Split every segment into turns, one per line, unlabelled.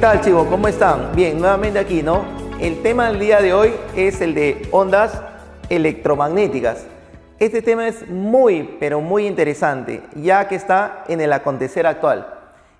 tal, chicos? ¿Cómo están? Bien, nuevamente aquí, ¿no? El tema del día de hoy es el de ondas electromagnéticas. Este tema es muy, pero muy interesante, ya que está en el acontecer actual.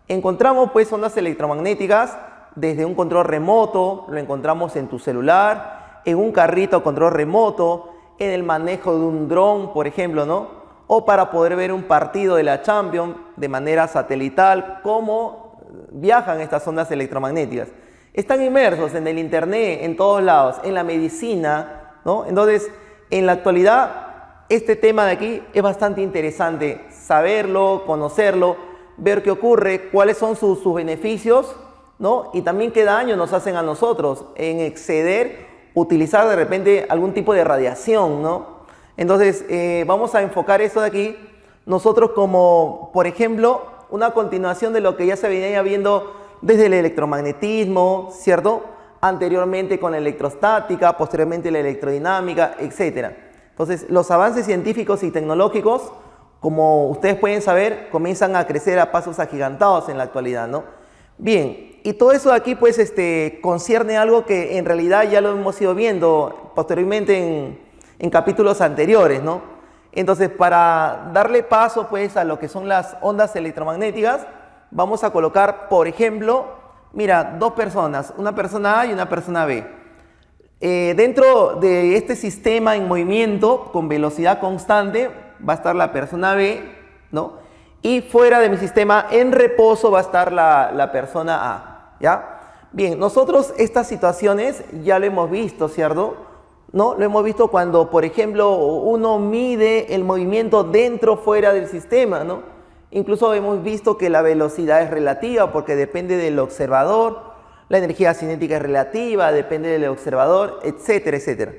Encontramos pues ondas electromagnéticas desde un control remoto, lo encontramos en tu celular, en un carrito a control remoto, en el manejo de un dron, por ejemplo, ¿no? O para poder ver un partido de la Champions de manera satelital, cómo viajan estas ondas electromagnéticas. Están inmersos en el internet, en todos lados, en la medicina, ¿no? Entonces, en la actualidad, este tema de aquí es bastante interesante saberlo, conocerlo, ver qué ocurre, cuáles son sus beneficios, ¿no? Y también qué daño nos hacen a nosotros en exceder, utilizar de repente algún tipo de radiación, ¿no? Entonces, vamos a enfocar eso de aquí, nosotros como, por ejemplo, una continuación de lo que ya se venía viendo desde el electromagnetismo, ¿cierto? Anteriormente con la electrostática, posteriormente la electrodinámica, etc. Entonces, los avances científicos y tecnológicos, como ustedes pueden saber, comienzan a crecer a pasos agigantados en la actualidad, ¿no? Bien, y todo eso de aquí, pues, concierne algo que en realidad ya lo hemos ido viendo posteriormente en capítulos anteriores, ¿no? Entonces, para darle paso, pues, a lo que son las ondas electromagnéticas, vamos a colocar, por ejemplo, mira, dos personas, una persona A y una persona B. Dentro de este sistema en movimiento con velocidad constante va a estar la persona B, ¿no? Y fuera de mi sistema en reposo va a estar la persona A, ¿ya? Bien, nosotros estas situaciones ya lo hemos visto, ¿cierto? ¿No? Lo hemos visto cuando, por ejemplo, uno mide el movimiento dentro o fuera del sistema, ¿no? Incluso hemos visto que la velocidad es relativa porque depende del observador, la energía cinética es relativa, depende del observador, etcétera, etcétera.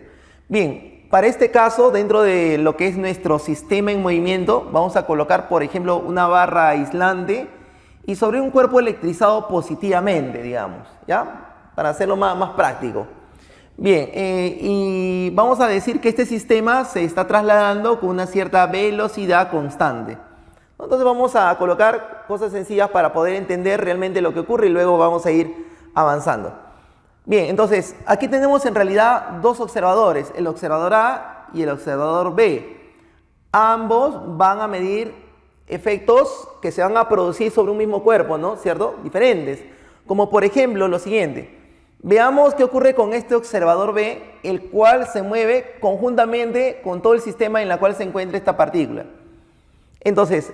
Bien, para este caso, dentro de lo que es nuestro sistema en movimiento, vamos a colocar, por ejemplo, una barra aislante y sobre un cuerpo electrizado positivamente, digamos, ¿ya? Para hacerlo más práctico. Bien, y vamos a decir que este sistema se está trasladando con una cierta velocidad constante. Entonces vamos a colocar cosas sencillas para poder entender realmente lo que ocurre y luego vamos a ir avanzando. Bien, entonces aquí tenemos en realidad dos observadores, el observador A y el observador B. Ambos van a medir efectos que se van a producir sobre un mismo cuerpo, ¿no? ¿Cierto? Diferentes. Como por ejemplo lo siguiente. Veamos qué ocurre con este observador B, el cual se mueve conjuntamente con todo el sistema en el cual se encuentra esta partícula. Entonces,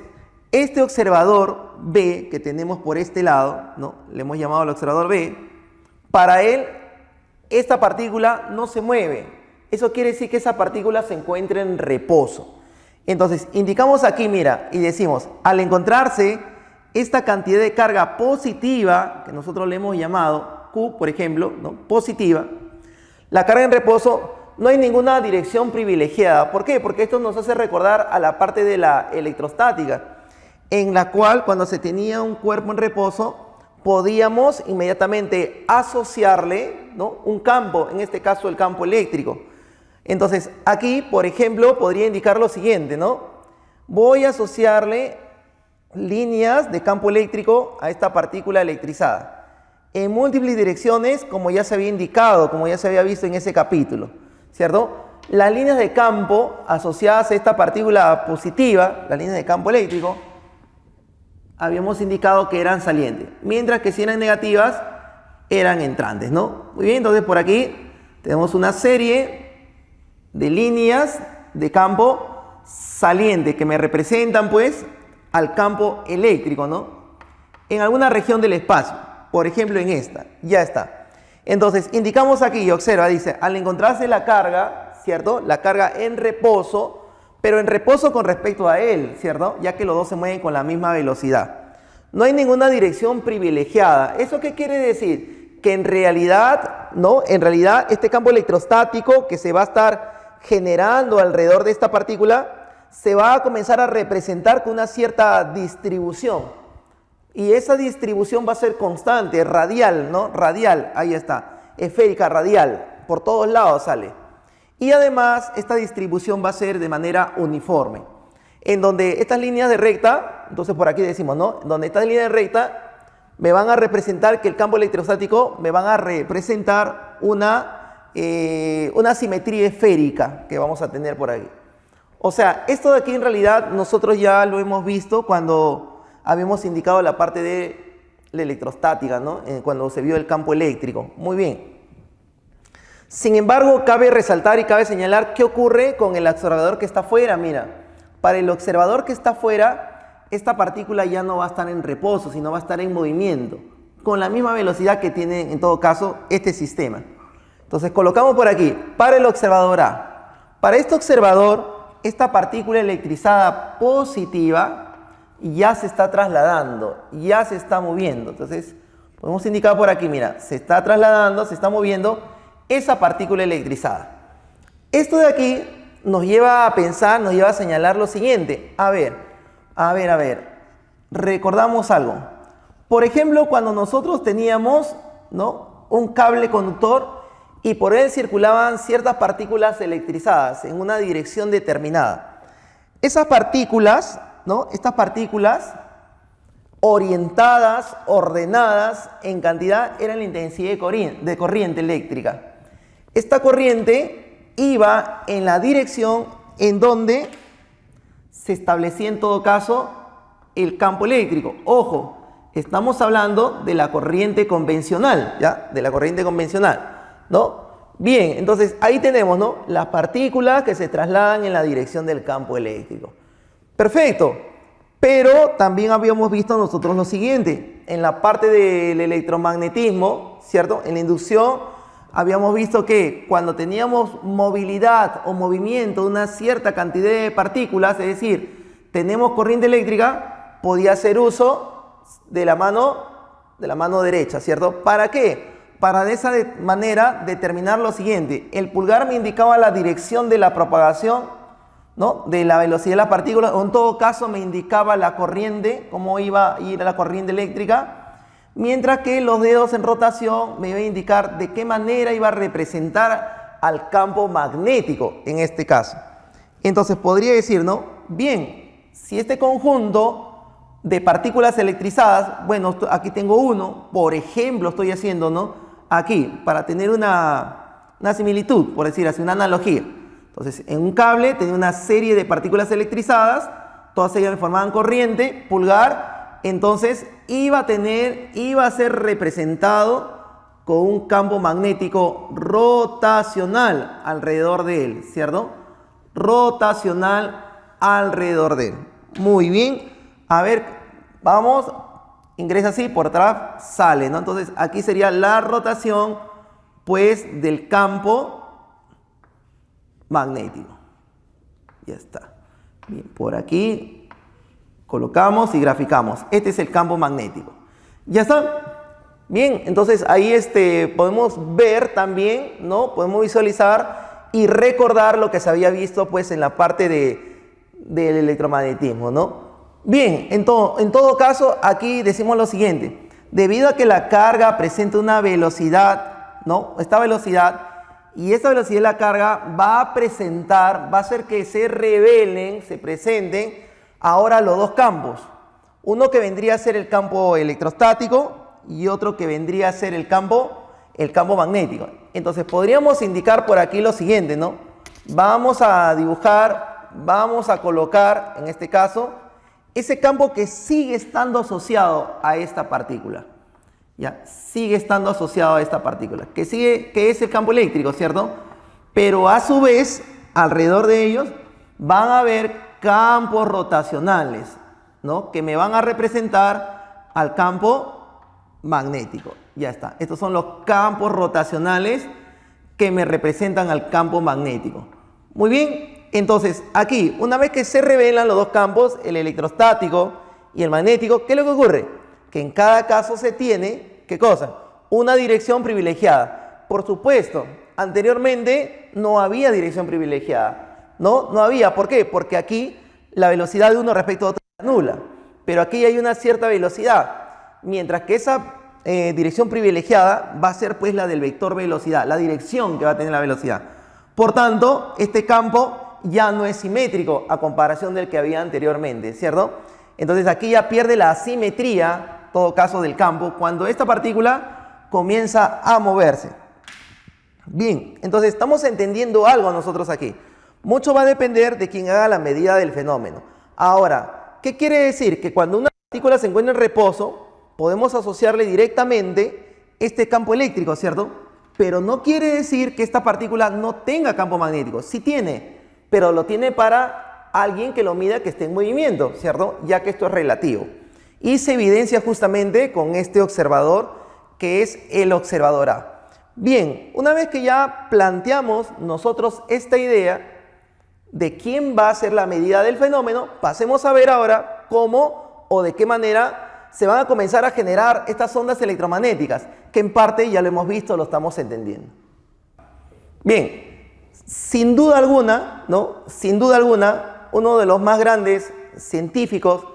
este observador B que tenemos por este lado, ¿no? Le hemos llamado el observador B, para él esta partícula no se mueve. Eso quiere decir que esa partícula se encuentra en reposo. Entonces, indicamos aquí, mira, y decimos, al encontrarse esta cantidad de carga positiva, que nosotros le hemos llamado Q, por ejemplo, ¿no? Positiva, la carga en reposo, no hay ninguna dirección privilegiada. ¿Por qué? Porque esto nos hace recordar a la parte de la electrostática, en la cual cuando se tenía un cuerpo en reposo, podíamos inmediatamente asociarle, ¿no? Un campo, en este caso el campo eléctrico. Entonces, aquí, por ejemplo, podría indicar lo siguiente, ¿no? Voy a asociarle líneas de campo eléctrico a esta partícula electrizada en múltiples direcciones, como ya se había indicado, como ya se había visto en ese capítulo, ¿cierto? Las líneas de campo asociadas a esta partícula positiva, las líneas de campo eléctrico, habíamos indicado que eran salientes, mientras que si eran negativas, eran entrantes, ¿no? Muy bien, entonces por aquí tenemos una serie de líneas de campo saliente que me representan, pues, al campo eléctrico, ¿no? En alguna región del espacio. Por ejemplo, en esta, ya está. Entonces, indicamos aquí, observa, dice, al encontrarse la carga, ¿cierto? La carga en reposo, pero en reposo con respecto a él, ¿cierto? Ya que los dos se mueven con la misma velocidad. No hay ninguna dirección privilegiada. ¿Eso qué quiere decir? Que en realidad, ¿no? En realidad, este campo electrostático que se va a estar generando alrededor de esta partícula, se va a comenzar a representar con una cierta distribución. Y esa distribución va a ser constante, radial, ¿no? Radial, ahí está, esférica, radial, por todos lados sale. Y además, esta distribución va a ser de manera uniforme. En donde estas líneas de recta, entonces por aquí decimos, ¿no? Donde estas líneas de recta me van a representar que el campo electrostático me van a representar una simetría esférica que vamos a tener por aquí. O sea, esto de aquí en realidad nosotros ya lo hemos visto cuando habíamos indicado la parte de la electrostática, ¿no? Cuando se vio el campo eléctrico. Muy bien. Sin embargo, cabe resaltar y cabe señalar qué ocurre con el observador que está afuera. Mira, para el observador que está afuera, esta partícula ya no va a estar en reposo, sino va a estar en movimiento, con la misma velocidad que tiene en todo caso este sistema. Entonces colocamos por aquí, para el observador A. Para este observador, esta partícula electrizada positiva ya se está trasladando, ya se está moviendo. Entonces podemos indicar por aquí, mira, se está trasladando, se está moviendo esa partícula electrizada. Esto de aquí nos lleva a pensar, nos lleva a señalar lo siguiente. A ver, recordamos algo. Por ejemplo, cuando nosotros teníamos, ¿no?, un cable conductor y por él circulaban ciertas partículas electrizadas en una dirección determinada. Esas partículas, ¿no?, estas partículas orientadas, ordenadas en cantidad, eran la intensidad de corriente eléctrica. Esta corriente iba en la dirección en donde se establecía en todo caso el campo eléctrico. Ojo, estamos hablando de la corriente convencional, ¿ya? De la corriente convencional, ¿no? Bien, entonces ahí tenemos, ¿no?, las partículas que se trasladan en la dirección del campo eléctrico. Perfecto, pero también habíamos visto nosotros lo siguiente, en la parte del electromagnetismo, ¿cierto? En la inducción habíamos visto que cuando teníamos movilidad o movimiento de una cierta cantidad de partículas, es decir, tenemos corriente eléctrica, podía hacer uso de la mano derecha, ¿cierto? ¿Para qué? Para de esa manera determinar lo siguiente. El pulgar me indicaba la dirección de la propagación, ¿no?, de la velocidad de la partícula, o en todo caso me indicaba la corriente, cómo iba a ir la corriente eléctrica, mientras que los dedos en rotación me iban a indicar de qué manera iba a representar al campo magnético en este caso. Entonces podría decir, ¿no?, bien, si este conjunto de partículas electrizadas, bueno, aquí tengo uno, por ejemplo, estoy haciendo, ¿no?, aquí, para tener una similitud, por decir así, una analogía. Entonces, en un cable tenía una serie de partículas electrizadas, todas ellas me formaban corriente, pulgar, entonces iba a ser representado con un campo magnético rotacional alrededor de él, ¿cierto? Rotacional alrededor de él. Muy bien. A ver, vamos, ingresa así, por atrás sale, ¿no? Entonces aquí sería la rotación, pues, del campo magnético. Ya está. Bien, por aquí colocamos y graficamos. Este es el campo magnético. Ya está. Bien, entonces ahí podemos ver también, ¿no? Podemos visualizar y recordar lo que se había visto, pues, en la parte del electromagnetismo, ¿no? Bien, en todo caso, aquí decimos lo siguiente. Debido a que la carga presenta una velocidad, ¿no?, esta velocidad, y esta velocidad de la carga va a hacer que se presenten ahora los dos campos. Uno que vendría a ser el campo electrostático y otro que vendría a ser el campo magnético. Entonces podríamos indicar por aquí lo siguiente, ¿no? Vamos a dibujar, vamos a colocar, en este caso, ese campo que sigue estando asociado a esta partícula. Ya, sigue estando asociado a esta partícula, que es el campo eléctrico, ¿cierto? Pero a su vez, alrededor de ellos, van a haber campos rotacionales, ¿no?, que me van a representar al campo magnético. Ya está. Estos son los campos rotacionales que me representan al campo magnético. Muy bien. Entonces, aquí, una vez que se revelan los dos campos, el electrostático y el magnético, ¿qué es lo que ocurre? Que en cada caso se tiene, ¿qué cosa? Una dirección privilegiada. Por supuesto, anteriormente no había dirección privilegiada. No había. ¿Por qué? Porque aquí la velocidad de uno respecto a otro es nula. Pero aquí hay una cierta velocidad. Mientras que esa dirección privilegiada va a ser, pues, la del vector velocidad, la dirección que va a tener la velocidad. Por tanto, este campo ya no es simétrico a comparación del que había anteriormente, ¿cierto? Entonces aquí ya pierde la simetría todo caso del campo, cuando esta partícula comienza a moverse. Bien, entonces estamos entendiendo algo nosotros aquí. Mucho va a depender de quien haga la medida del fenómeno. Ahora, ¿qué quiere decir? Que cuando una partícula se encuentra en reposo, podemos asociarle directamente este campo eléctrico, ¿cierto? Pero no quiere decir que esta partícula no tenga campo magnético. Sí tiene, pero lo tiene para alguien que lo mida que esté en movimiento, ¿cierto? Ya que esto es relativo. Y se evidencia justamente con este observador, que es el observador A. Bien, una vez que ya planteamos nosotros esta idea de quién va a hacer la medida del fenómeno, pasemos a ver ahora cómo o de qué manera se van a comenzar a generar estas ondas electromagnéticas, que en parte ya lo hemos visto, lo estamos entendiendo. Bien, sin duda alguna, ¿no? Sin duda alguna, uno de los más grandes científicos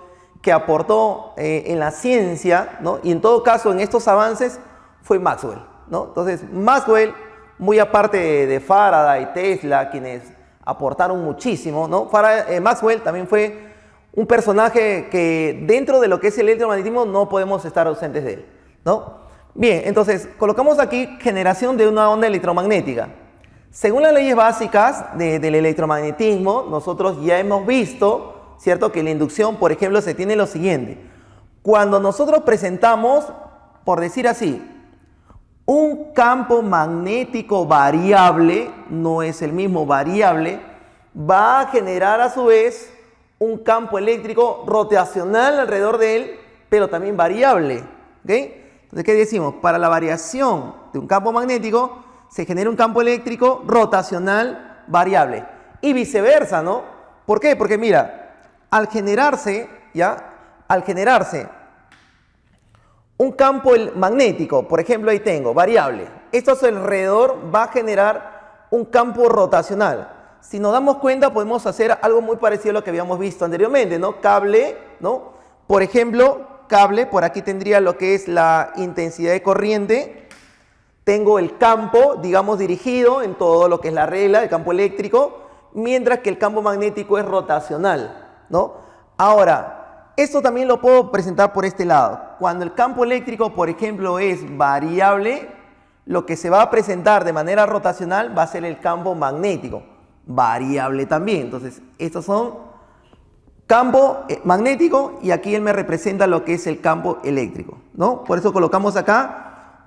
que aportó en la ciencia, ¿no? Y en todo caso en estos avances fue Maxwell, ¿no? Entonces Maxwell, muy aparte de Faraday, Tesla, quienes aportaron muchísimo, ¿no? Maxwell también fue un personaje que dentro de lo que es el electromagnetismo no podemos estar ausentes de él, ¿no? Bien, entonces colocamos aquí generación de una onda electromagnética. Según las leyes básicas del electromagnetismo, nosotros ya hemos visto, ¿cierto?, que la inducción, por ejemplo, se tiene lo siguiente. Cuando nosotros presentamos, por decir así, un campo magnético variable, no es el mismo variable, va a generar a su vez un campo eléctrico rotacional alrededor de él, pero también variable. ¿Okay? Entonces, ¿qué decimos? Para la variación de un campo magnético se genera un campo eléctrico rotacional variable. Y viceversa, ¿no? ¿Por qué? Porque mira, al generarse un campo magnético, por ejemplo, ahí tengo, variable. Esto a su alrededor va a generar un campo rotacional. Si nos damos cuenta, podemos hacer algo muy parecido a lo que habíamos visto anteriormente, ¿no? Cable, ¿no? Por ejemplo, cable, por aquí tendría lo que es la intensidad de corriente. Tengo el campo, digamos, dirigido en todo lo que es la regla del campo eléctrico, mientras que el campo magnético es rotacional, ¿no? Ahora, esto también lo puedo presentar por este lado. Cuando el campo eléctrico, por ejemplo, es variable, lo que se va a presentar de manera rotacional va a ser el campo magnético, variable también. Entonces, estos son campo magnético y aquí él me representa lo que es el campo eléctrico, ¿no? Por eso colocamos acá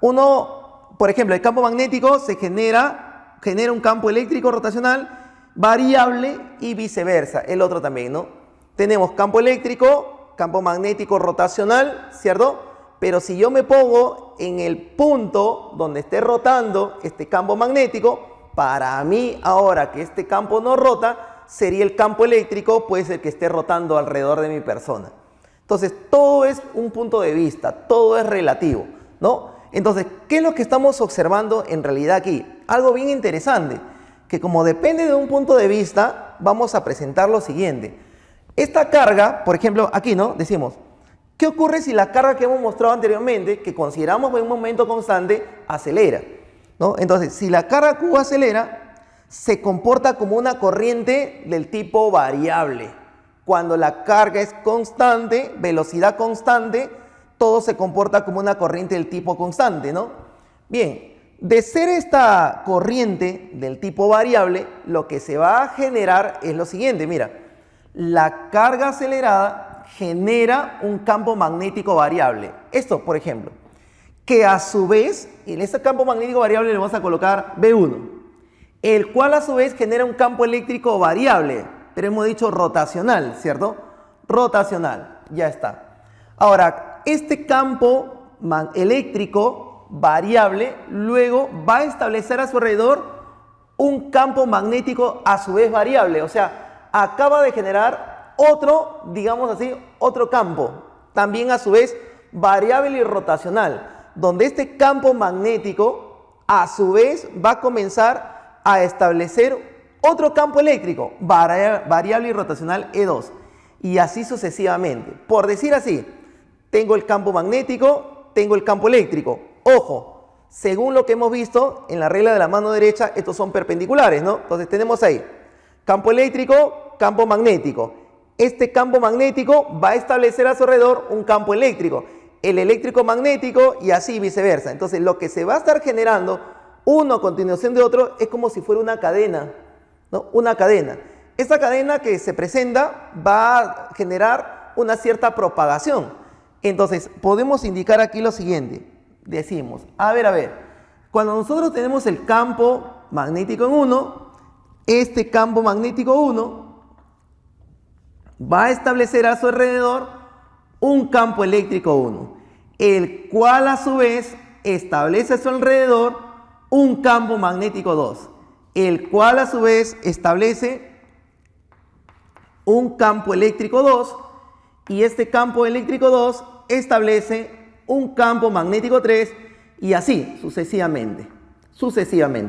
por ejemplo, el campo magnético se genera un campo eléctrico rotacional variable y viceversa, el otro también, ¿no? Tenemos campo eléctrico, campo magnético rotacional, ¿cierto? Pero si yo me pongo en el punto donde esté rotando este campo magnético, para mí ahora que este campo no rota, sería el campo eléctrico, puede ser que esté rotando alrededor de mi persona. Entonces, todo es un punto de vista, todo es relativo, ¿no? Entonces, ¿qué es lo que estamos observando en realidad aquí? Algo bien interesante, que como depende de un punto de vista, vamos a presentar lo siguiente. Esta carga, por ejemplo, aquí, ¿no? Decimos, ¿qué ocurre si la carga que hemos mostrado anteriormente, que consideramos en un momento constante, acelera? ¿No? Entonces, si la carga Q acelera, se comporta como una corriente del tipo variable. Cuando la carga es constante, velocidad constante, todo se comporta como una corriente del tipo constante, ¿no? Bien, de ser esta corriente del tipo variable, lo que se va a generar es lo siguiente, mira. La carga acelerada genera un campo magnético variable. Esto, por ejemplo, que a su vez, en este campo magnético variable le vamos a colocar B1, el cual a su vez genera un campo eléctrico variable, pero hemos dicho rotacional, ¿cierto? Rotacional, ya está. Ahora, este campo eléctrico variable luego va a establecer a su alrededor un campo magnético a su vez variable, o sea, acaba de generar otro, digamos así, otro campo, también a su vez variable y rotacional, donde este campo magnético a su vez va a comenzar a establecer otro campo eléctrico, variable y rotacional E2, y así sucesivamente. Por decir así, tengo el campo magnético, tengo el campo eléctrico. Ojo, según lo que hemos visto en la regla de la mano derecha, estos son perpendiculares, ¿no? Entonces tenemos ahí campo eléctrico, campo magnético. Este campo magnético va a establecer a su alrededor un campo eléctrico. el eléctrico magnético y así viceversa. Entonces lo que se va a estar generando uno a continuación de otro es como si fuera una cadena, ¿no? Una cadena. Esta cadena que se presenta va a generar una cierta propagación. Entonces podemos indicar aquí lo siguiente. Decimos, a ver, cuando nosotros tenemos el campo magnético en 1, este campo magnético 1 va a establecer a su alrededor un campo eléctrico 1, el cual a su vez establece a su alrededor un campo magnético 2, el cual a su vez establece un campo eléctrico 2, y este campo eléctrico 2 establece un campo magnético 3, y así sucesivamente.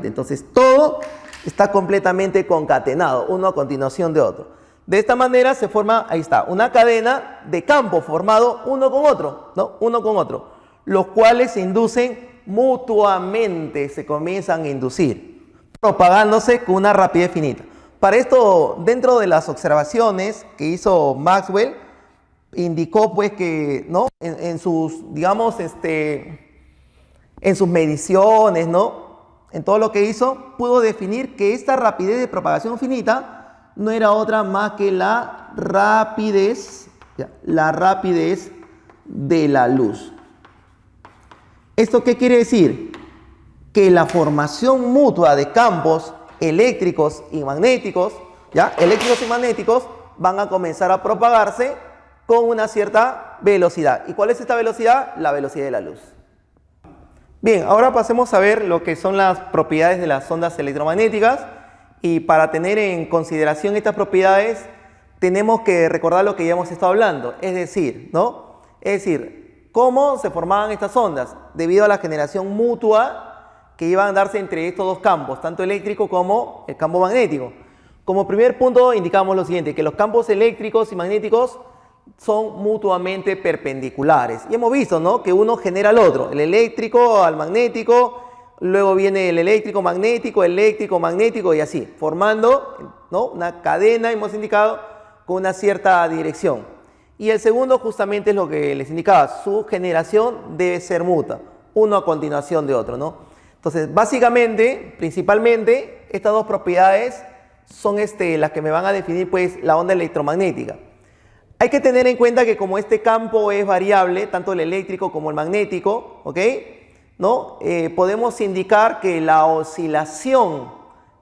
Entonces todo está completamente concatenado, uno a continuación de otro. De esta manera se forma, ahí está, una cadena de campo formado uno con otro, ¿no? Uno con otro, los cuales se inducen mutuamente, se comienzan a inducir, propagándose con una rapidez finita. Para esto, dentro de las observaciones que hizo Maxwell, indicó pues que, ¿no? En sus, digamos, en sus mediciones, ¿no? En todo lo que hizo, pudo definir que esta rapidez de propagación finita no era otra más que la rapidez de la luz. ¿Esto qué quiere decir? Que la formación mutua de campos eléctricos y magnéticos, ¿ya? Eléctricos y magnéticos van a comenzar a propagarse con una cierta velocidad. ¿Y cuál es esta velocidad? La velocidad de la luz. Bien, ahora pasemos a ver lo que son las propiedades de las ondas electromagnéticas. Y para tener en consideración estas propiedades, tenemos que recordar lo que ya hemos estado hablando. Es decir, ¿no? Es decir, cómo se formaban estas ondas debido a la generación mutua que iban a darse entre estos dos campos, tanto eléctrico como el campo magnético. Como primer punto indicamos lo siguiente, que los campos eléctricos y magnéticos son mutuamente perpendiculares. Y hemos visto, ¿no? Que uno genera al otro, el eléctrico al magnético. Luego viene el eléctrico magnético y así, formando, ¿no? Una cadena, hemos indicado, con una cierta dirección. Y el segundo justamente es lo que les indicaba, su generación debe ser mutua, uno a continuación de otro, ¿no? Entonces, básicamente, principalmente, estas dos propiedades son las que me van a definir pues la onda electromagnética. Hay que tener en cuenta que como este campo es variable, tanto el eléctrico como el magnético, ¿ok? ¿No? Podemos indicar que la oscilación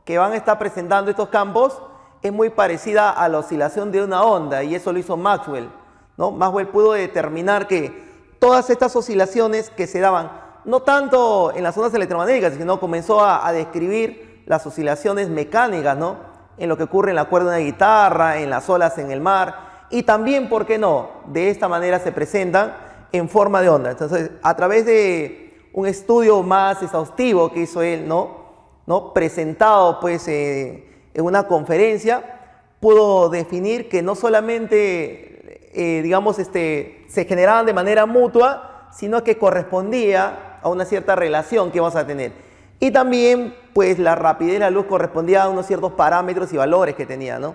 que van a estar presentando estos campos es muy parecida a la oscilación de una onda, y eso lo hizo Maxwell, ¿no? Maxwell pudo determinar que todas estas oscilaciones que se daban, no tanto en las ondas electromagnéticas, sino comenzó a describir las oscilaciones mecánicas, ¿no? En lo que ocurre en la cuerda de una guitarra, en las olas en el mar, y también, ¿por qué no? De esta manera se presentan en forma de onda. Entonces, a través de un estudio más exhaustivo que hizo él, ¿no? Presentado pues en una conferencia, pudo definir que no solamente, digamos, se generaban de manera mutua, sino que correspondía a una cierta relación que vamos a tener. Y también, pues, la rapidez de la luz correspondía a unos ciertos parámetros y valores que tenía, ¿no?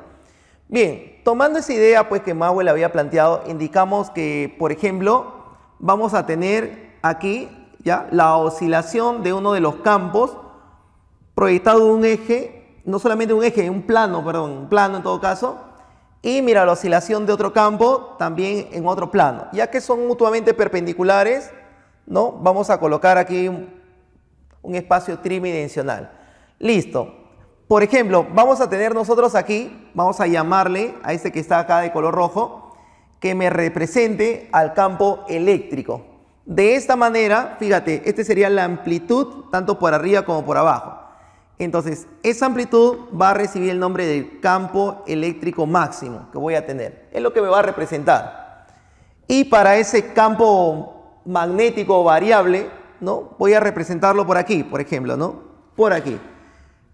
Bien, tomando esa idea, pues, que Maxwell había planteado, indicamos que, por ejemplo, vamos a tener aquí, ¿ya? La oscilación de uno de los campos proyectado en un eje, no solamente un eje, un plano en todo caso, y mira la oscilación de otro campo también en otro plano. Ya que son mutuamente perpendiculares, ¿no? Vamos a colocar aquí un espacio tridimensional. Listo. Por ejemplo, vamos a tener nosotros aquí, vamos a llamarle a este que está acá de color rojo, que me represente al campo eléctrico. De esta manera, fíjate, esta sería la amplitud tanto por arriba como por abajo. Entonces, esa amplitud va a recibir el nombre del campo eléctrico máximo que voy a tener. Es lo que me va a representar. Y para ese campo magnético variable, ¿no? Voy a representarlo por aquí, por ejemplo, ¿no? Por aquí.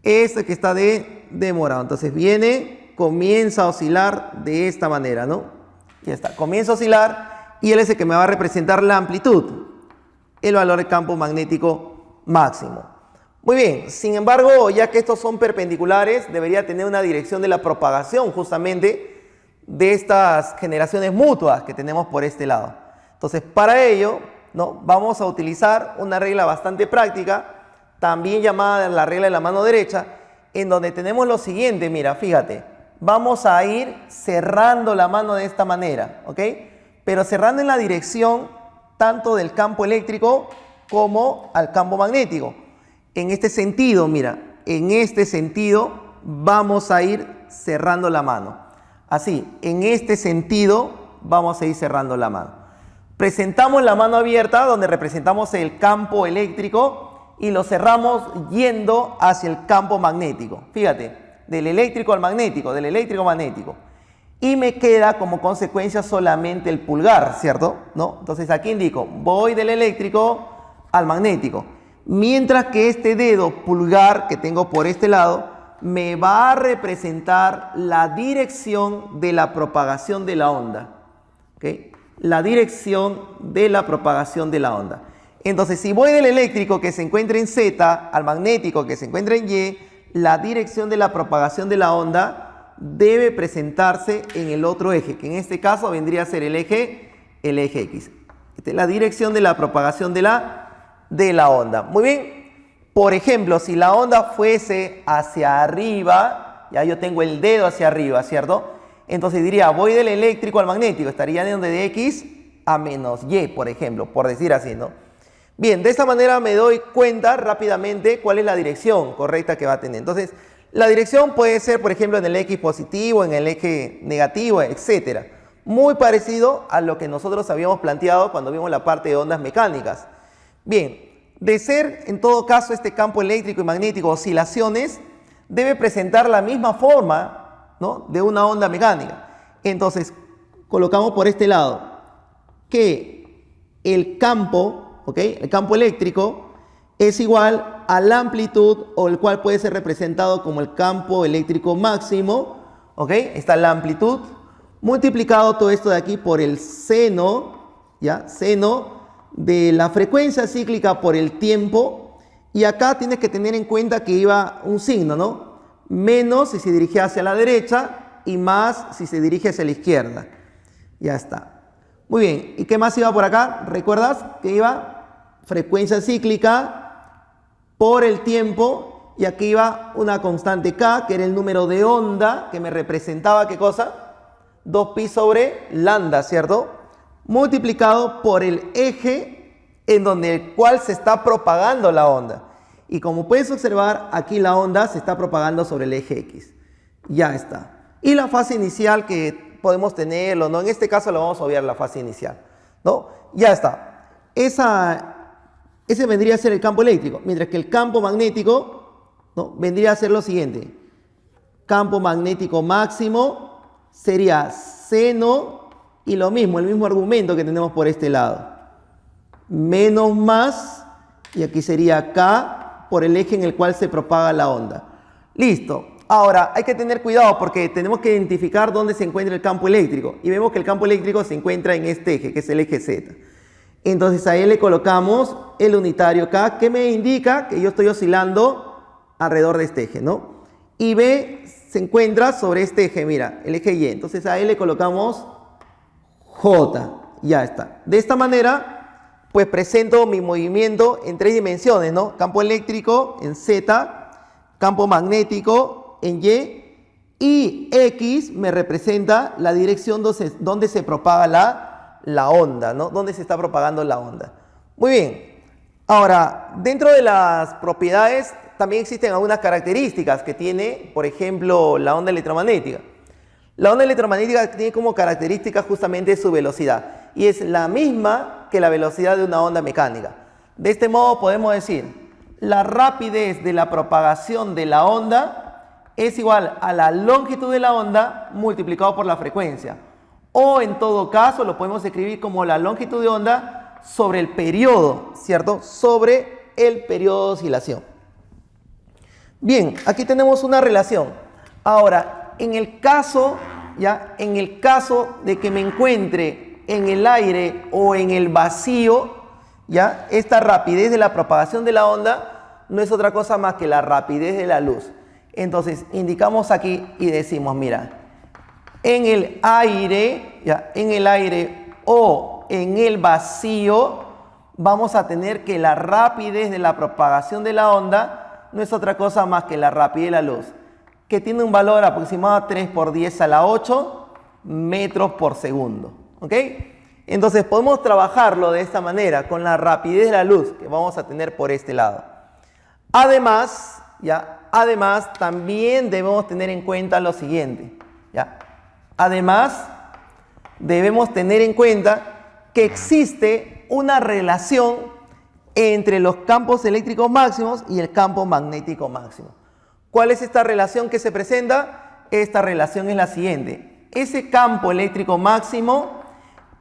Este que está de morado. Entonces viene, comienza a oscilar de esta manera, ¿no? Ya está, comienza a oscilar. Y él es el que me va a representar la amplitud, el valor del campo magnético máximo. Muy bien, sin embargo, ya que estos son perpendiculares, debería tener una dirección de la propagación justamente de estas generaciones mutuas que tenemos por este lado. Entonces, para ello, ¿no? Vamos a utilizar una regla bastante práctica, también llamada la regla de la mano derecha, en donde tenemos lo siguiente, mira, fíjate, vamos a ir cerrando la mano de esta manera, ¿ok? Pero cerrando en la dirección tanto del campo eléctrico como al campo magnético. En este sentido, mira, en este sentido vamos a ir cerrando la mano. Así, en este sentido vamos a ir cerrando la mano. Presentamos la mano abierta donde representamos el campo eléctrico y lo cerramos yendo hacia el campo magnético. Fíjate, del eléctrico al magnético, del eléctrico al magnético. Y me queda como consecuencia solamente el pulgar, ¿cierto? ¿No? Entonces aquí indico, voy del eléctrico al magnético. Mientras que este dedo pulgar que tengo por este lado me va a representar la dirección de la propagación de la onda. ¿Okay? La dirección de la propagación de la onda. Entonces, si voy del eléctrico que se encuentra en Z al magnético que se encuentra en Y, la dirección de la propagación de la onda debe presentarse en el otro eje, que en este caso vendría a ser el eje X. Esta es la dirección de la propagación de la onda. Muy bien. Por ejemplo, si la onda fuese hacia arriba, ya yo tengo el dedo hacia arriba, ¿cierto? Entonces diría, voy del eléctrico al magnético, estaría de X a menos Y, por ejemplo, por decir así, ¿no? Bien, de esta manera me doy cuenta rápidamente cuál es la dirección correcta que va a tener. Entonces, la dirección puede ser, por ejemplo, en el X positivo, en el eje negativo, etc. Muy parecido a lo que nosotros habíamos planteado cuando vimos la parte de ondas mecánicas. Bien, de ser, en todo caso, este campo eléctrico y magnético oscilaciones, debe presentar la misma forma, ¿no? De una onda mecánica. Entonces, colocamos por este lado que el campo, ¿ok? El campo eléctrico es igual a la amplitud, o el cual puede ser representado como el campo eléctrico máximo, ¿ok? Está la amplitud, multiplicado todo esto de aquí por el seno, ¿ya? Seno de la frecuencia cíclica por el tiempo, y acá tienes que tener en cuenta que iba un signo, ¿no? Menos si se dirige hacia la derecha y más si se dirige hacia la izquierda. Ya está. Muy bien. ¿Y qué más iba por acá? ¿Recuerdas que iba frecuencia cíclica por el tiempo? Y aquí iba una constante K, que era el número de onda, que me representaba, ¿qué cosa? 2pi sobre lambda, ¿cierto? Multiplicado por el eje en donde el cual se está propagando la onda. Y como puedes observar, aquí la onda se está propagando sobre el eje X. Ya está. Y la fase inicial que podemos tenerlo, ¿no? En este caso lo vamos a obviar, la fase inicial, ¿no? Ya está. Ese vendría a ser el campo eléctrico, mientras que el campo magnético, ¿no? Vendría a ser lo siguiente. Campo magnético máximo sería seno, y lo mismo, el mismo argumento que tenemos por este lado. Menos más, y aquí sería K, por el eje en el cual se propaga la onda. Listo. Ahora, hay que tener cuidado porque tenemos que identificar dónde se encuentra el campo eléctrico. Y vemos que el campo eléctrico se encuentra en este eje, que es el eje Z. Entonces, a él le colocamos el unitario K, que me indica que yo estoy oscilando alrededor de este eje, ¿no? Y B se encuentra sobre este eje, mira, el eje Y. Entonces, a él le colocamos J. Ya está. De esta manera, pues presento mi movimiento en 3 dimensiones, ¿no? Campo eléctrico en Z, campo magnético en Y X me representa la dirección donde se propaga la onda, ¿no? Donde se está propagando la onda. Muy bien. Ahora, dentro de las propiedades también existen algunas características que tiene, por ejemplo, la onda electromagnética. La onda electromagnética tiene como característica justamente su velocidad y es la misma que la velocidad de una onda mecánica. De este modo podemos decir, la rapidez de la propagación de la onda es igual a la longitud de la onda multiplicado por la frecuencia. O en todo caso lo podemos escribir como la longitud de onda sobre el periodo, ¿cierto? Sobre el periodo de oscilación. Bien, aquí tenemos una relación. Ahora, en el caso de que me encuentre en el aire o en el vacío, ¿ya? Esta rapidez de la propagación de la onda no es otra cosa más que la rapidez de la luz. Entonces, indicamos aquí y decimos, mira, en el aire, ¿ya? En el aire o en el vacío, vamos a tener que la rapidez de la propagación de la onda no es otra cosa más que la rapidez de la luz, que tiene un valor aproximado a 3 por 10 a la 8 metros por segundo. ¿Ok? Entonces podemos trabajarlo de esta manera, con la rapidez de la luz que vamos a tener por este lado. Además, también debemos tener en cuenta lo siguiente. Además, debemos tener en cuenta que existe una relación entre los campos eléctricos máximos y el campo magnético máximo. ¿Cuál es esta relación que se presenta? Esta relación es la siguiente. Ese campo eléctrico máximo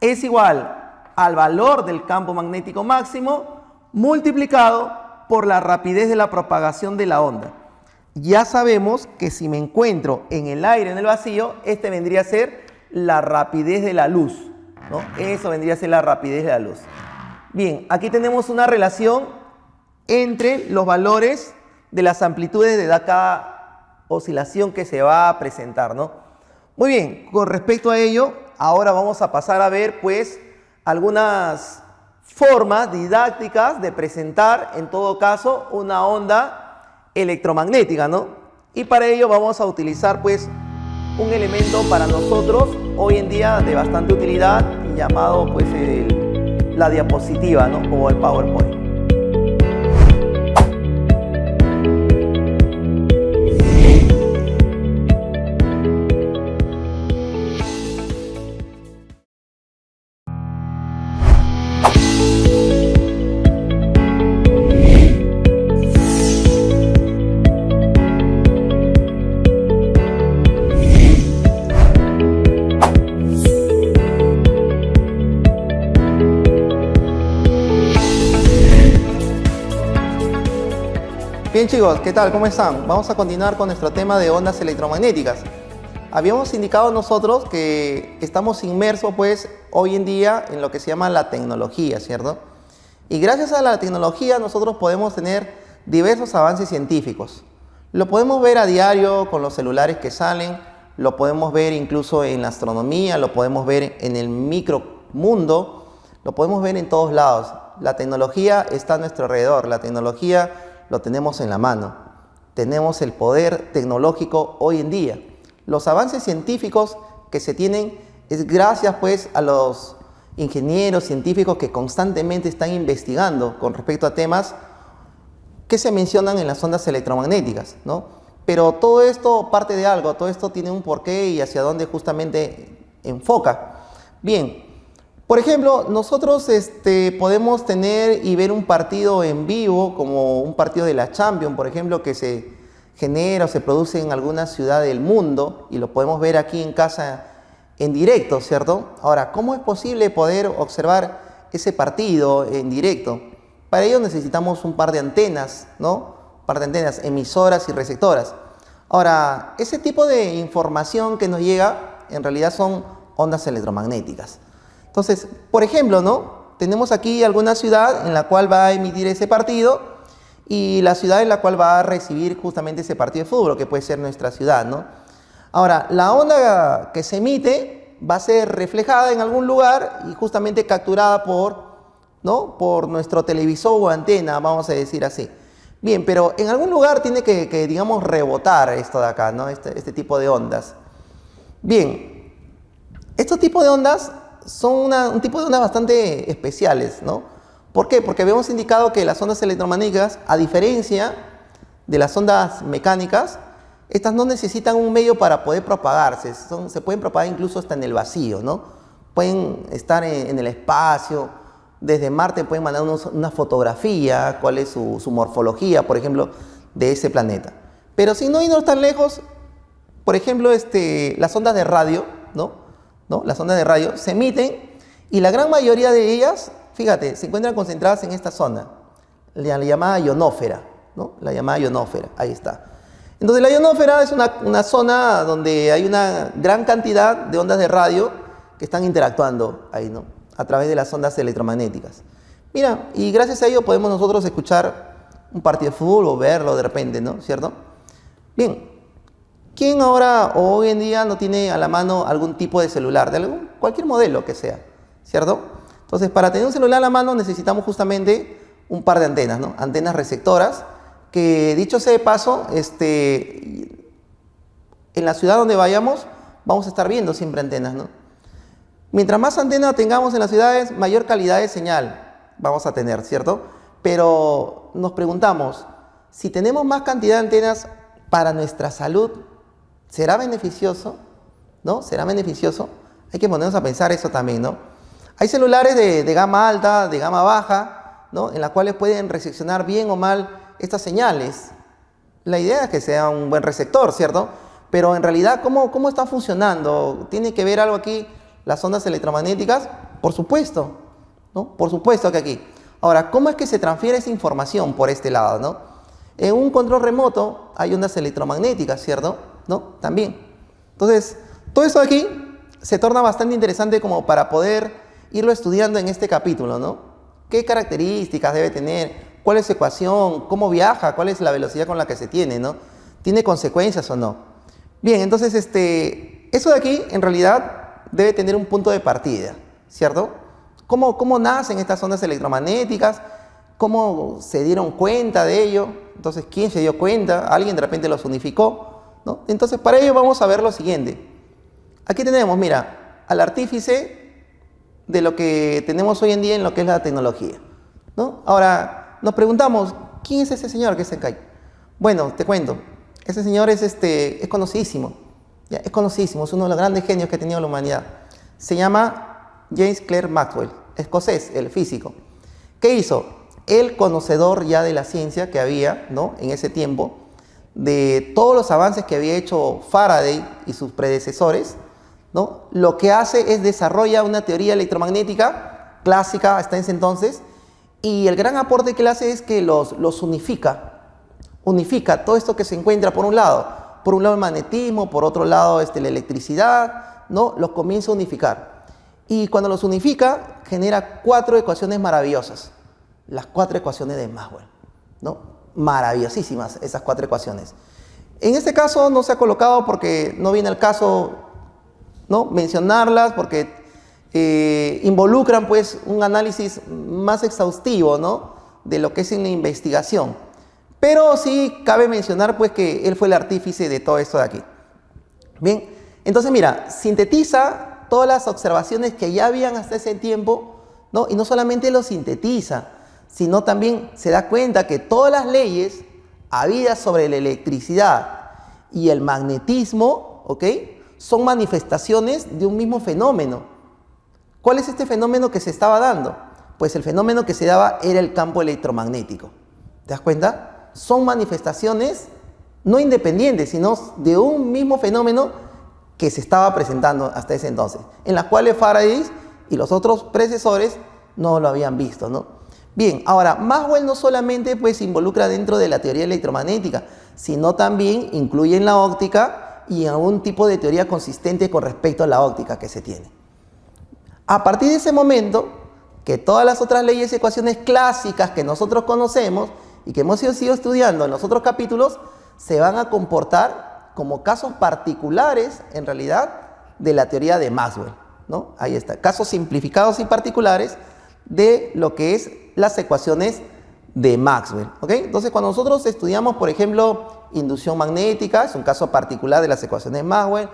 es igual al valor del campo magnético máximo multiplicado por la rapidez de la propagación de la onda. Ya sabemos que si me encuentro en el aire, en el vacío, este vendría a ser la rapidez de la luz, ¿no? Eso vendría a ser la rapidez de la luz. Bien, aquí tenemos una relación entre los valores de las amplitudes de cada oscilación que se va a presentar, ¿no? Muy bien, con respecto a ello, ahora vamos a pasar a ver, pues, algunas formas didácticas de presentar, en todo caso, una onda electromagnética, ¿no? Y para ello vamos a utilizar, pues, un elemento para nosotros hoy en día de bastante utilidad llamado, pues, la diapositiva, ¿no? O el PowerPoint. Bien chicos, ¿qué tal? ¿Cómo están? Vamos a continuar con nuestro tema de ondas electromagnéticas. Habíamos indicado nosotros que estamos inmersos pues hoy en día en lo que se llama la tecnología, ¿cierto? Y gracias a la tecnología nosotros podemos tener diversos avances científicos. Lo podemos ver a diario con los celulares que salen, lo podemos ver incluso en la astronomía, lo podemos ver en el micromundo, lo podemos ver en todos lados. La tecnología está a nuestro alrededor, la tecnología lo tenemos en la mano. Tenemos el poder tecnológico hoy en día. Los avances científicos que se tienen es gracias pues a los ingenieros científicos que constantemente están investigando con respecto a temas que se mencionan en las ondas electromagnéticas, ¿no? Pero todo esto parte de algo, todo esto tiene un porqué y hacia dónde justamente enfoca. Bien. Por ejemplo, nosotros podemos tener y ver un partido en vivo, como un partido de la Champions, por ejemplo, que se genera o se produce en alguna ciudad del mundo y lo podemos ver aquí en casa en directo, ¿cierto? Ahora, ¿cómo es posible poder observar ese partido en directo? Para ello necesitamos un par de antenas, ¿no? Un par de antenas, emisoras y receptoras. Ahora, ese tipo de información que nos llega en realidad son ondas electromagnéticas. Entonces, por ejemplo, ¿no? Tenemos aquí alguna ciudad en la cual va a emitir ese partido y la ciudad en la cual va a recibir justamente ese partido de fútbol, que puede ser nuestra ciudad, ¿no? Ahora, la onda que se emite va a ser reflejada en algún lugar y justamente capturada por nuestro televisor o antena, vamos a decir así. Bien, pero en algún lugar tiene que digamos, rebotar esto de acá, ¿no? Este tipo de ondas. Bien, estos tipos de ondas son un tipo de ondas bastante especiales, ¿no? ¿Por qué? Porque habíamos indicado que las ondas electromagnéticas, a diferencia de las ondas mecánicas, estas no necesitan un medio para poder propagarse, se pueden propagar incluso hasta en el vacío, ¿no? Pueden estar en el espacio, desde Marte pueden mandarnos una fotografía, cuál es su morfología, por ejemplo, de ese planeta. Pero si no irnos tan lejos, por ejemplo, las ondas de radio, ¿no? Las ondas de radio se emiten y la gran mayoría de ellas, fíjate, se encuentran concentradas en esta zona, la llamada ionósfera, ¿no? La llamada ionósfera, ahí está. Entonces la ionósfera es una zona donde hay una gran cantidad de ondas de radio que están interactuando ahí, ¿no? A través de las ondas electromagnéticas. Mira, y gracias a ello podemos nosotros escuchar un partido de fútbol o verlo de repente, ¿no? ¿Cierto? Bien. ¿Quién ahora o hoy en día no tiene a la mano algún tipo de celular, de cualquier modelo que sea? ¿cierto? Entonces, para tener un celular a la mano necesitamos justamente un par de antenas, ¿no? Antenas receptoras, que dicho sea de paso, en la ciudad donde vayamos, vamos a estar viendo siempre antenas, ¿no? Mientras más antenas tengamos en las ciudades, mayor calidad de señal vamos a tener, ¿cierto? Pero nos preguntamos, si tenemos más cantidad de antenas para nuestra salud, ¿será beneficioso? ¿No? ¿Será beneficioso? Hay que ponernos a pensar eso también, ¿no? Hay celulares de gama alta, de gama baja, ¿no? En las cuales pueden recepcionar bien o mal estas señales. La idea es que sea un buen receptor, ¿cierto? Pero en realidad, ¿cómo está funcionando? ¿Tiene que ver algo aquí las ondas electromagnéticas? Por supuesto, ¿no? Por supuesto que aquí. Ahora, ¿cómo es que se transfiere esa información por este lado, ¿no? En un control remoto hay ondas electromagnéticas, ¿cierto? ¿No? También. Entonces, todo eso aquí se torna bastante interesante como para poder irlo estudiando en este capítulo, ¿no? ¿Qué características debe tener? ¿Cuál es su ecuación? ¿Cómo viaja? ¿Cuál es la velocidad con la que se tiene, ¿no? ¿Tiene consecuencias o no? Bien, entonces eso de aquí en realidad debe tener un punto de partida, ¿cierto? ¿Cómo nacen estas ondas electromagnéticas? ¿Cómo se dieron cuenta de ello? Entonces, ¿quién se dio cuenta? ¿Alguien de repente los unificó? ¿No? Entonces, para ello vamos a ver lo siguiente. Aquí tenemos, mira, al artífice de lo que tenemos hoy en día en lo que es la tecnología, ¿no? Ahora, nos preguntamos, ¿quién es ese señor que se cae? Bueno, te cuento. Ese señor es conocidísimo, ¿ya? Es conocidísimo, es uno de los grandes genios que ha tenido la humanidad. Se llama James Clerk Maxwell, escocés, el físico. ¿Qué hizo? El conocedor ya de la ciencia que había, ¿no? En ese tiempo, de todos los avances que había hecho Faraday y sus predecesores, ¿no? Lo que hace es desarrolla una teoría electromagnética clásica hasta ese entonces, y el gran aporte que le hace es que los unifica. Unifica todo esto que se encuentra por un lado el magnetismo, por otro lado la electricidad, ¿no? Los comienza a unificar. Y cuando los unifica, genera 4 ecuaciones maravillosas. Las 4 ecuaciones de Maxwell, ¿no? Maravillosísimas esas 4 ecuaciones. En este caso no se ha colocado porque no viene al caso, ¿no? Mencionarlas, porque involucran pues un análisis más exhaustivo, ¿no? De lo que es en la investigación. Pero sí cabe mencionar pues que él fue el artífice de todo esto de aquí. Bien, entonces mira, sintetiza todas las observaciones que ya habían hasta ese tiempo, ¿no? Y no solamente lo sintetiza, sino también se da cuenta que todas las leyes habidas sobre la electricidad y el magnetismo, ¿ok? Son manifestaciones de un mismo fenómeno. ¿Cuál es este fenómeno que se estaba dando? Pues el fenómeno que se daba era el campo electromagnético. ¿Te das cuenta? Son manifestaciones no independientes, sino de un mismo fenómeno que se estaba presentando hasta ese entonces, en las cuales Faraday y los otros predecesores no lo habían visto, ¿no? Bien, ahora, Maxwell no solamente pues, se involucra dentro de la teoría electromagnética, sino también incluye en la óptica y en algún tipo de teoría consistente con respecto a la óptica que se tiene. A partir de ese momento, que todas las otras leyes y ecuaciones clásicas que nosotros conocemos y que hemos ido estudiando en los otros capítulos, se van a comportar como casos particulares, en realidad, de la teoría de Maxwell, ¿no? Ahí está, casos simplificados y particulares de lo que es las ecuaciones de Maxwell, ¿ok? Entonces, cuando nosotros estudiamos, por ejemplo, inducción magnética, es un caso particular de las ecuaciones de Maxwell,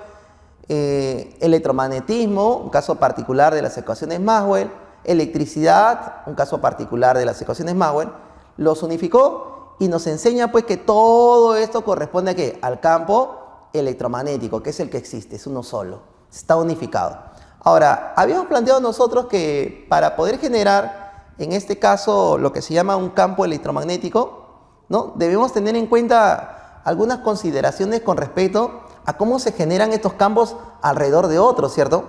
electromagnetismo, un caso particular de las ecuaciones Maxwell, electricidad, un caso particular de las ecuaciones Maxwell, los unificó y nos enseña pues que todo esto corresponde ¿a qué? Al campo electromagnético, que es el que existe, es uno solo, está unificado. Ahora, habíamos planteado nosotros que para poder generar, en este caso, lo que se llama un campo electromagnético, ¿no? Debemos tener en cuenta algunas consideraciones con respecto a cómo se generan estos campos alrededor de otros, ¿cierto?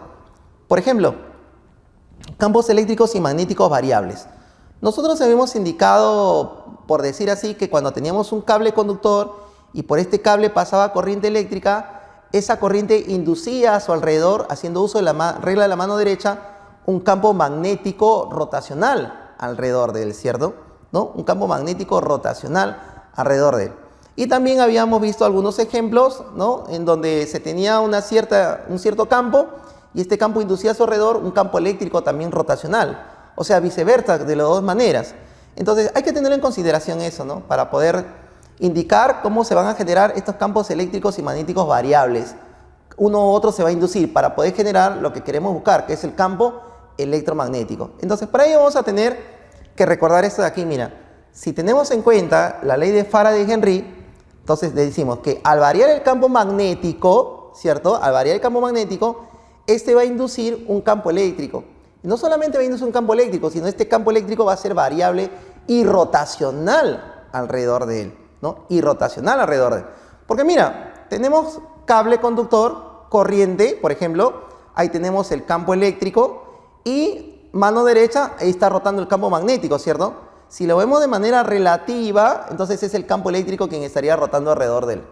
Por ejemplo, campos eléctricos y magnéticos variables. Nosotros habíamos indicado, por decir así, que cuando teníamos un cable conductor y por este cable pasaba corriente eléctrica, esa corriente inducía a su alrededor, haciendo uso de la regla de la mano derecha, un campo magnético rotacional alrededor de él, ¿cierto? ¿No? Un campo magnético rotacional alrededor de él. Y también habíamos visto algunos ejemplos, ¿no? En donde se tenía un cierto campo y este campo inducía a su alrededor un campo eléctrico también rotacional, o sea, viceversa, de las dos maneras. Entonces hay que tener en consideración eso, ¿no? Para poder indicar cómo se van a generar estos campos eléctricos y magnéticos variables. Uno u otro se va a inducir para poder generar lo que queremos buscar, que es el campo electromagnético. Entonces para ello vamos a tener que recordar esto de aquí, mira. Si tenemos en cuenta la ley de Faraday-Henry, entonces le decimos que al variar el campo magnético, ¿cierto? Al variar el campo magnético, este va a inducir un campo eléctrico. Y no solamente va a inducir un campo eléctrico, sino este campo eléctrico va a ser variable y rotacional alrededor de él, ¿no? Y rotacional alrededor de él. Porque mira, tenemos cable conductor, corriente, por ejemplo, ahí tenemos el campo eléctrico y mano derecha, ahí está rotando el campo magnético, ¿cierto? Si lo vemos de manera relativa, entonces es el campo eléctrico quien estaría rotando alrededor de él.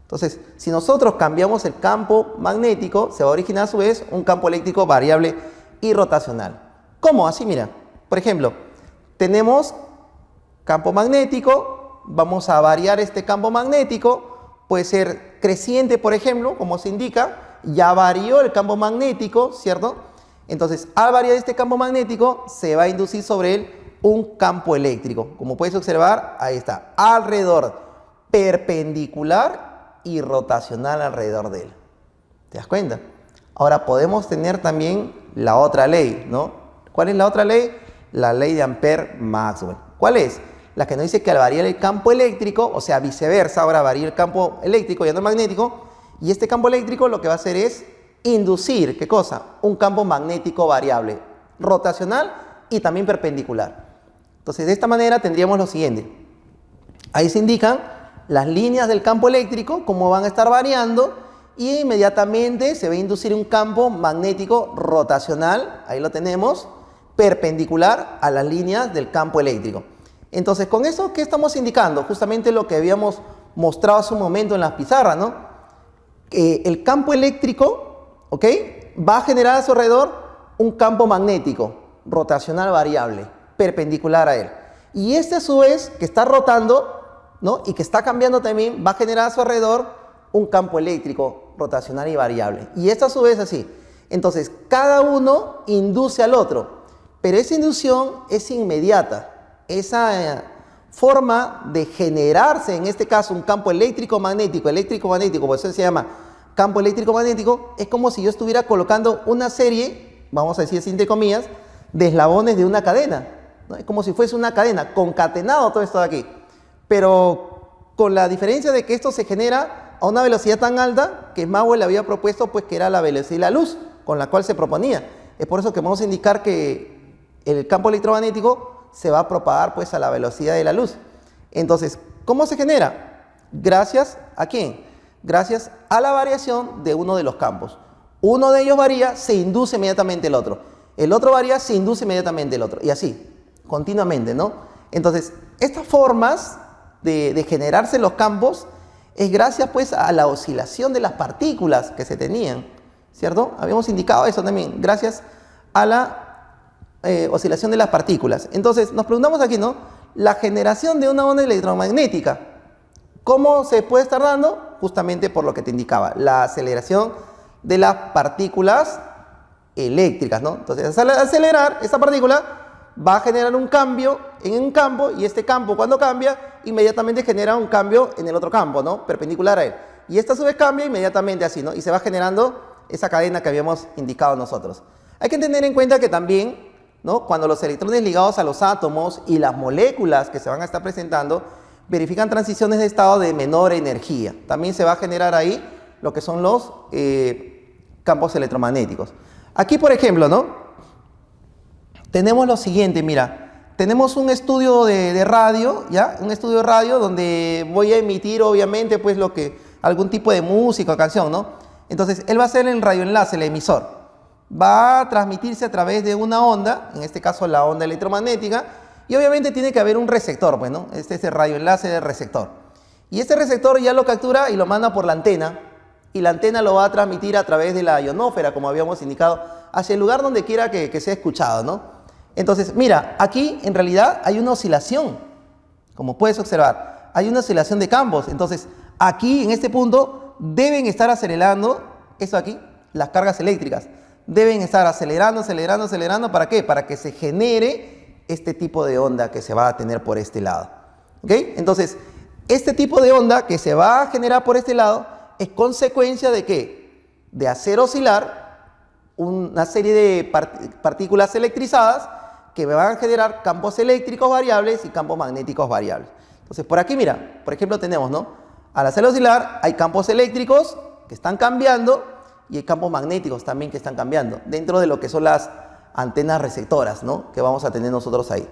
Entonces, si nosotros cambiamos el campo magnético, se va a originar a su vez un campo eléctrico variable y rotacional. ¿Cómo? Así, mira. Por ejemplo, tenemos campo magnético, vamos a variar este campo magnético, puede ser creciente, por ejemplo, como se indica, ya varió el campo magnético, ¿cierto? Entonces, al variar este campo magnético, se va a inducir sobre él un campo eléctrico. Como puedes observar, ahí está, alrededor, perpendicular y rotacional alrededor de él. ¿Te das cuenta? Ahora podemos tener también la otra ley, ¿no? ¿Cuál es la otra ley? La ley de Ampère-Maxwell. ¿Cuál es? La que nos dice que al variar el campo eléctrico, o sea, viceversa, ahora varía el campo eléctrico y no el magnético, y este campo eléctrico lo que va a hacer es inducir, ¿qué cosa? Un campo magnético variable, rotacional y también perpendicular. Entonces, de esta manera tendríamos lo siguiente. Ahí se indican las líneas del campo eléctrico, cómo van a estar variando, y inmediatamente se va a inducir un campo magnético rotacional, ahí lo tenemos, perpendicular a las líneas del campo eléctrico. Entonces, con eso, ¿qué estamos indicando? Justamente lo que habíamos mostrado hace un momento en las pizarras, ¿no? El campo eléctrico, ¿ok?, va a generar a su alrededor un campo magnético rotacional variable, perpendicular a él. Y este a su vez, que está rotando, ¿no?, y que está cambiando también, va a generar a su alrededor un campo eléctrico rotacional y variable. Y esto a su vez así. Entonces, cada uno induce al otro, pero esa inducción es inmediata. Esa forma de generarse, en este caso, un campo eléctrico-magnético, por eso se llama campo eléctrico-magnético, es como si yo estuviera colocando una serie, vamos a decir así entre comillas, de eslabones de una cadena, ¿no? Es como si fuese una cadena, concatenado todo esto de aquí. Pero con la diferencia de que esto se genera a una velocidad tan alta que Maxwell había propuesto, pues, que era la velocidad de la luz con la cual se proponía. Es por eso que vamos a indicar que el campo electromagnético se va a propagar, pues, a la velocidad de la luz. Entonces, ¿cómo se genera? Gracias ¿a quién? Gracias a la variación de uno de los campos. Uno de ellos varía, se induce inmediatamente el otro. El otro varía, se induce inmediatamente el otro. Y así, continuamente, ¿no? Entonces, estas formas de generarse los campos es gracias, pues, a la oscilación de las partículas que se tenían, ¿cierto? Habíamos indicado eso también, gracias a la oscilación de las partículas. Entonces, nos preguntamos aquí, ¿no? La generación de una onda electromagnética, ¿cómo se puede estar dando? Justamente por lo que te indicaba, la aceleración de las partículas eléctricas, ¿no? Entonces, al acelerar esa partícula, va a generar un cambio en un campo, y este campo, cuando cambia, inmediatamente genera un cambio en el otro campo, ¿no?, perpendicular a él. Y esta a su vez cambia inmediatamente así, ¿no? Y se va generando esa cadena que habíamos indicado nosotros. Hay que tener en cuenta que también, ¿no?, cuando los electrones ligados a los átomos y las moléculas que se van a estar presentando verifican transiciones de estado de menor energía, también se va a generar ahí lo que son los campos electromagnéticos. Aquí, por ejemplo, ¿no?, tenemos lo siguiente, mira, tenemos un estudio de radio, ¿ya? Un estudio de radio donde voy a emitir, obviamente, pues, algún tipo de música o canción, ¿no? Entonces, él va a hacer el radioenlace, el emisor. Va a transmitirse a través de una onda, en este caso la onda electromagnética, y obviamente tiene que haber un receptor, pues, ¿no? Este es el radioenlace del receptor. Y este receptor ya lo captura y lo manda por la antena, y la antena lo va a transmitir a través de la ionósfera, como habíamos indicado, hacia el lugar donde quiera que sea escuchado, ¿no? Entonces, mira, aquí en realidad hay una oscilación, como puedes observar, hay una oscilación de campos. Entonces, aquí en este punto deben estar acelerando, esto aquí, las cargas eléctricas, deben estar acelerando, acelerando, acelerando. ¿Para qué? Para que se genere este tipo de onda que se va a tener por este lado. ¿Ok? Entonces, este tipo de onda que se va a generar por este lado es consecuencia de ¿qué? De hacer oscilar una serie de partículas electrizadas que me van a generar campos eléctricos variables y campos magnéticos variables. Entonces, por aquí, mira, por ejemplo, tenemos, ¿no? Al hacer oscilar, hay campos eléctricos que están cambiando y hay campos magnéticos también que están cambiando dentro de lo que son las antenas receptoras, ¿no? Que vamos a tener nosotros ahí.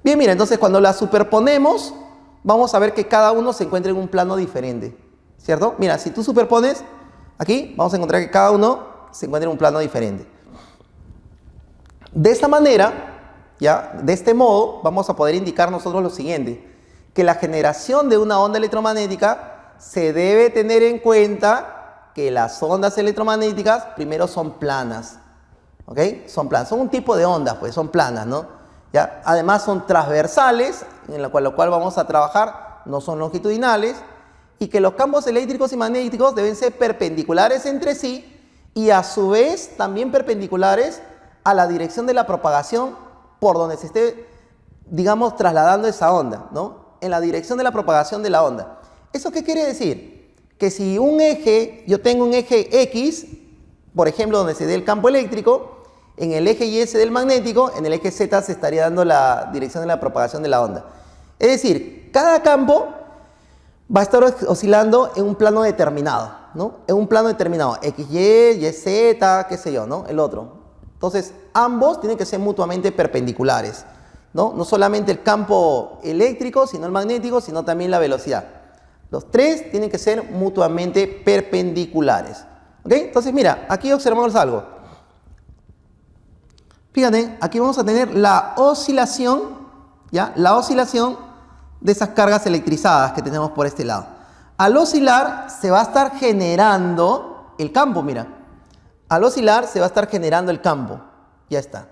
Bien, mira, entonces cuando las superponemos, vamos a ver que cada uno se encuentra en un plano diferente, ¿cierto? Mira, si tú superpones aquí, vamos a encontrar que cada uno se encuentra en un plano diferente. De esta manera, ya, de este modo, vamos a poder indicar nosotros lo siguiente, que la generación de una onda electromagnética se debe tener en cuenta que las ondas electromagnéticas primero son planas, ¿ok? Son planas, son un tipo de ondas, pues son planas, ¿no? ¿Ya? Además son transversales, en lo cual vamos a trabajar, no son longitudinales, y que los campos eléctricos y magnéticos deben ser perpendiculares entre sí y a su vez también perpendiculares a la dirección de la propagación por donde se esté, digamos, trasladando esa onda, ¿no? En la dirección de la propagación de la onda. ¿Eso qué quiere decir? Que si un eje, yo tengo un eje X, por ejemplo, donde se dé el campo eléctrico, en el eje Y se dé el magnético, en el eje Z se estaría dando la dirección de la propagación de la onda. Es decir, cada campo va a estar oscilando en un plano determinado, ¿no? En un plano determinado, XY, YZ, qué sé yo, ¿no? El otro. Entonces, ambos tienen que ser mutuamente perpendiculares, ¿no? No solamente el campo eléctrico, sino el magnético, sino también la velocidad. Los tres tienen que ser mutuamente perpendiculares. ¿Ok? Entonces, mira, aquí observamos algo. Fíjate, aquí vamos a tener la oscilación, ¿ya? La oscilación de esas cargas electrizadas que tenemos por este lado. Al oscilar se va a estar generando el campo, mira. Al oscilar se va a estar generando el campo. Ya está.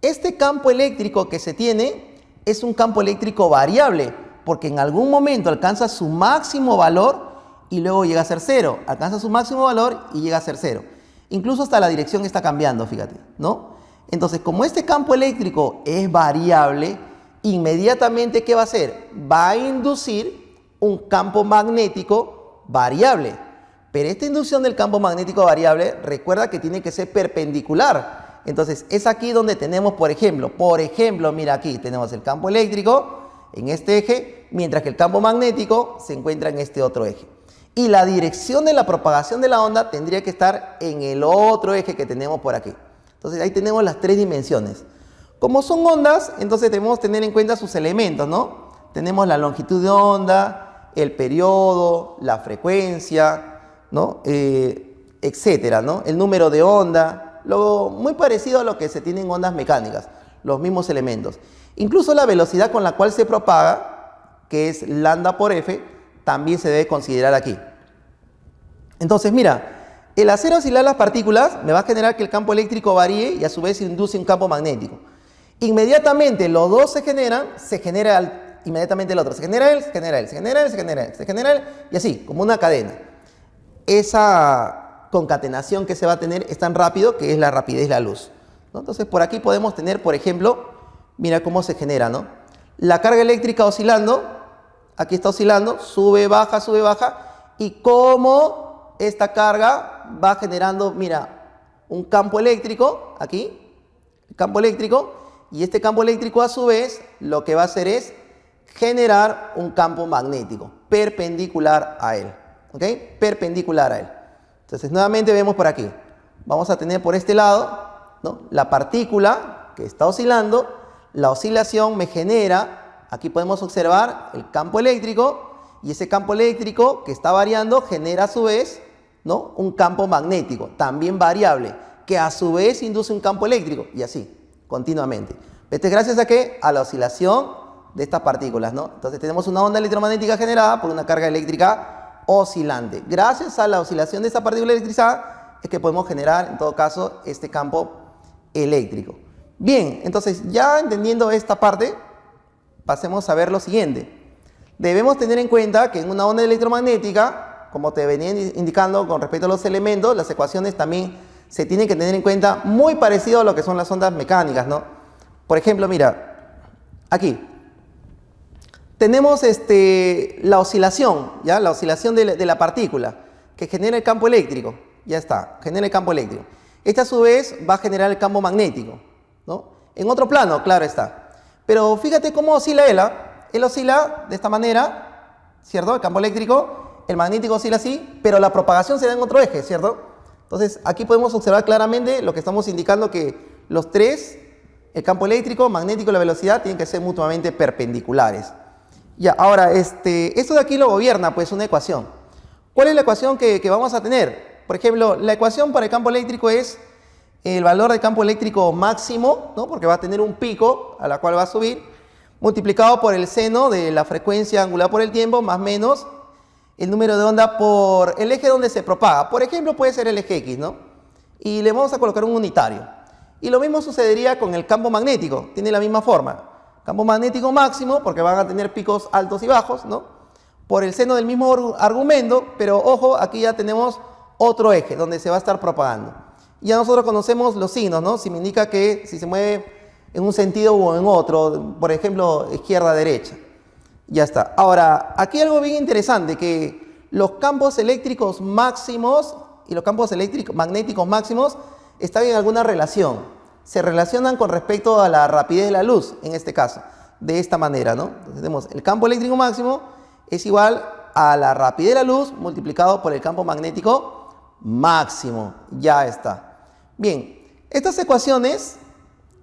Este campo eléctrico que se tiene es un campo eléctrico variable, porque en algún momento alcanza su máximo valor y luego llega a ser cero. Alcanza su máximo valor y llega a ser cero. Incluso hasta la dirección está cambiando, fíjate, ¿no? Entonces, como este campo eléctrico es variable, inmediatamente, ¿qué va a hacer? Va a inducir un campo magnético variable. Pero esta inducción del campo magnético variable, recuerda que tiene que ser perpendicular. Entonces, es aquí donde tenemos, por ejemplo, mira aquí, tenemos el campo eléctrico en este eje, mientras que el campo magnético se encuentra en este otro eje. Y la dirección de la propagación de la onda tendría que estar en el otro eje que tenemos por aquí. Entonces, ahí tenemos las tres dimensiones. Como son ondas, entonces debemos tener en cuenta sus elementos, ¿no? Tenemos la longitud de onda, el periodo, la frecuencia, ¿no? Etcétera, ¿no? El número de onda, muy parecido a lo que se tiene en ondas mecánicas, los mismos elementos. Incluso la velocidad con la cual se propaga, que es lambda por F, también se debe considerar aquí. Entonces, mira, el hacer oscilar las partículas me va a generar que el campo eléctrico varíe y a su vez induce un campo magnético. Inmediatamente los dos se genera inmediatamente el otro. Se genera él, se genera él, se genera él, se genera él, se genera él, y así, como una cadena. Esa concatenación que se va a tener es tan rápido que es la rapidez de la luz, ¿no? Entonces, por aquí podemos tener, por ejemplo, mira cómo se genera, ¿no? La carga eléctrica oscilando, aquí está oscilando, sube, baja, y cómo esta carga va generando, mira, un campo eléctrico, aquí, el campo eléctrico, y este campo eléctrico a su vez lo que va a hacer es generar un campo magnético perpendicular a él, ¿ok? Perpendicular a él. Entonces, nuevamente vemos por aquí, vamos a tener por este lado, ¿no? La partícula que está oscilando, la oscilación me genera, aquí podemos observar el campo eléctrico, y ese campo eléctrico que está variando genera a su vez, ¿no? Un campo magnético, también variable, que a su vez induce un campo eléctrico, y así, continuamente. Esto es gracias a ¿qué? A la oscilación de estas partículas, ¿no? Entonces tenemos una onda electromagnética generada por una carga eléctrica oscilante. Gracias a la oscilación de esta partícula electrizada es que podemos generar, en todo caso, este campo eléctrico. Bien, entonces ya entendiendo esta parte, pasemos a ver lo siguiente. Debemos tener en cuenta que en una onda electromagnética, como te venía indicando con respecto a los elementos, las ecuaciones también se tienen que tener en cuenta, muy parecido a lo que son las ondas mecánicas, ¿no? Por ejemplo, mira, aquí tenemos la oscilación, ¿ya? La oscilación de la partícula que genera el campo eléctrico. Ya está, genera el campo eléctrico. Este a su vez va a generar el campo magnético, ¿no? En otro plano, claro está. Pero fíjate cómo oscila él, ¿ah? Él oscila de esta manera, ¿cierto? El campo eléctrico, el magnético oscila así, pero la propagación se da en otro eje, ¿cierto? Entonces aquí podemos observar claramente lo que estamos indicando, que los tres, el campo eléctrico, magnético y la velocidad, tienen que ser mutuamente perpendiculares. Ya, ahora, esto de aquí lo gobierna pues una ecuación. ¿Cuál es la ecuación que vamos a tener? Por ejemplo, la ecuación para el campo eléctrico es el valor del campo eléctrico máximo, ¿no? Porque va a tener un pico a la cual va a subir, multiplicado por el seno de la frecuencia angular por el tiempo, más menos el número de onda por el eje donde se propaga. Por ejemplo, puede ser el eje X, ¿no? Y le vamos a colocar un unitario. Y lo mismo sucedería con el campo magnético, tiene la misma forma. Campo magnético máximo, porque van a tener picos altos y bajos, ¿no? Por el seno del mismo argumento, pero ojo, aquí ya tenemos otro eje donde se va a estar propagando. Ya nosotros conocemos los signos, ¿no? Si me indica que si se mueve en un sentido o en otro, por ejemplo, izquierda-derecha. Ya está. Ahora, aquí algo bien interesante, que los campos eléctricos máximos y los campos magnéticos máximos están en alguna relación. Se relacionan con respecto a la rapidez de la luz, en este caso, de esta manera, ¿no? Entonces tenemos el campo eléctrico máximo es igual a la rapidez de la luz multiplicado por el campo magnético máximo. Ya está. Bien, estas ecuaciones,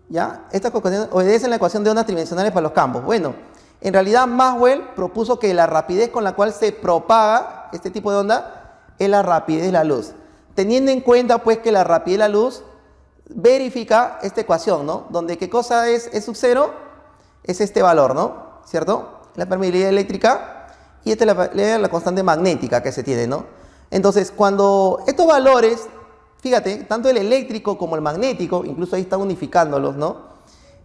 ¿ya? Estas ecuaciones obedecen la ecuación de ondas tridimensionales para los campos. Bueno, en realidad Maxwell propuso que la rapidez con la cual se propaga este tipo de onda es la rapidez de la luz. Teniendo en cuenta pues que la rapidez de la luz verifica esta ecuación, ¿no? Donde ¿qué cosa es E sub 0? Es este valor, ¿no? ¿Cierto? La permeabilidad eléctrica y esta es la constante magnética que se tiene, ¿no? Entonces, cuando estos valores, fíjate, tanto el eléctrico como el magnético, incluso ahí están unificándolos, ¿no?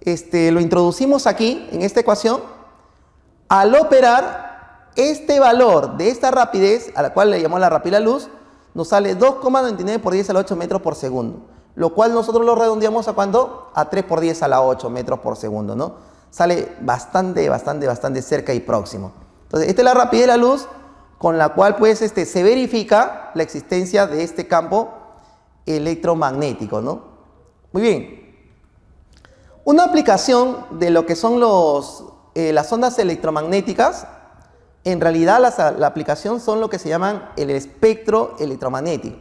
Lo introducimos aquí, en esta ecuación. Al operar, este valor de esta rapidez, a la cual le llamamos la rapidez de la luz, nos sale 2,99 por 10 a la 8 metros por segundo. Lo cual nosotros lo redondeamos a ¿cuánto? A 3 por 10 a la 8 metros por segundo, ¿no? Sale bastante cerca y próximo. Entonces, esta es la rapidez de la luz con la cual pues se verifica la existencia de este campo electromagnético, ¿no? Muy bien. Una aplicación de lo que son las ondas electromagnéticas, en realidad la aplicación son lo que se llaman el espectro electromagnético.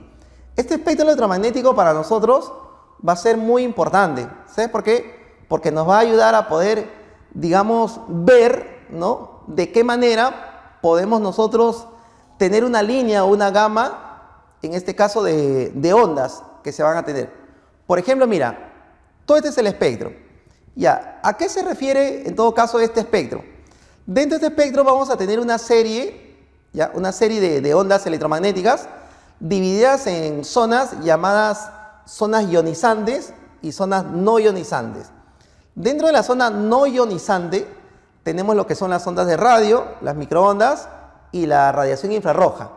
Este espectro electromagnético para nosotros va a ser muy importante. ¿Sabes por qué? Porque nos va a ayudar a poder, digamos, ver, ¿no? De qué manera podemos nosotros tener una línea o una gama, en este caso de ondas que se van a tener. Por ejemplo, mira, todo este es el espectro. Ya, ¿a qué se refiere en todo caso este espectro? Dentro de este espectro vamos a tener una serie, ¿ya? Una serie de ondas electromagnéticas divididas en zonas llamadas zonas ionizantes y zonas no ionizantes. Dentro de la zona no ionizante tenemos lo que son las ondas de radio, las microondas y la radiación infrarroja.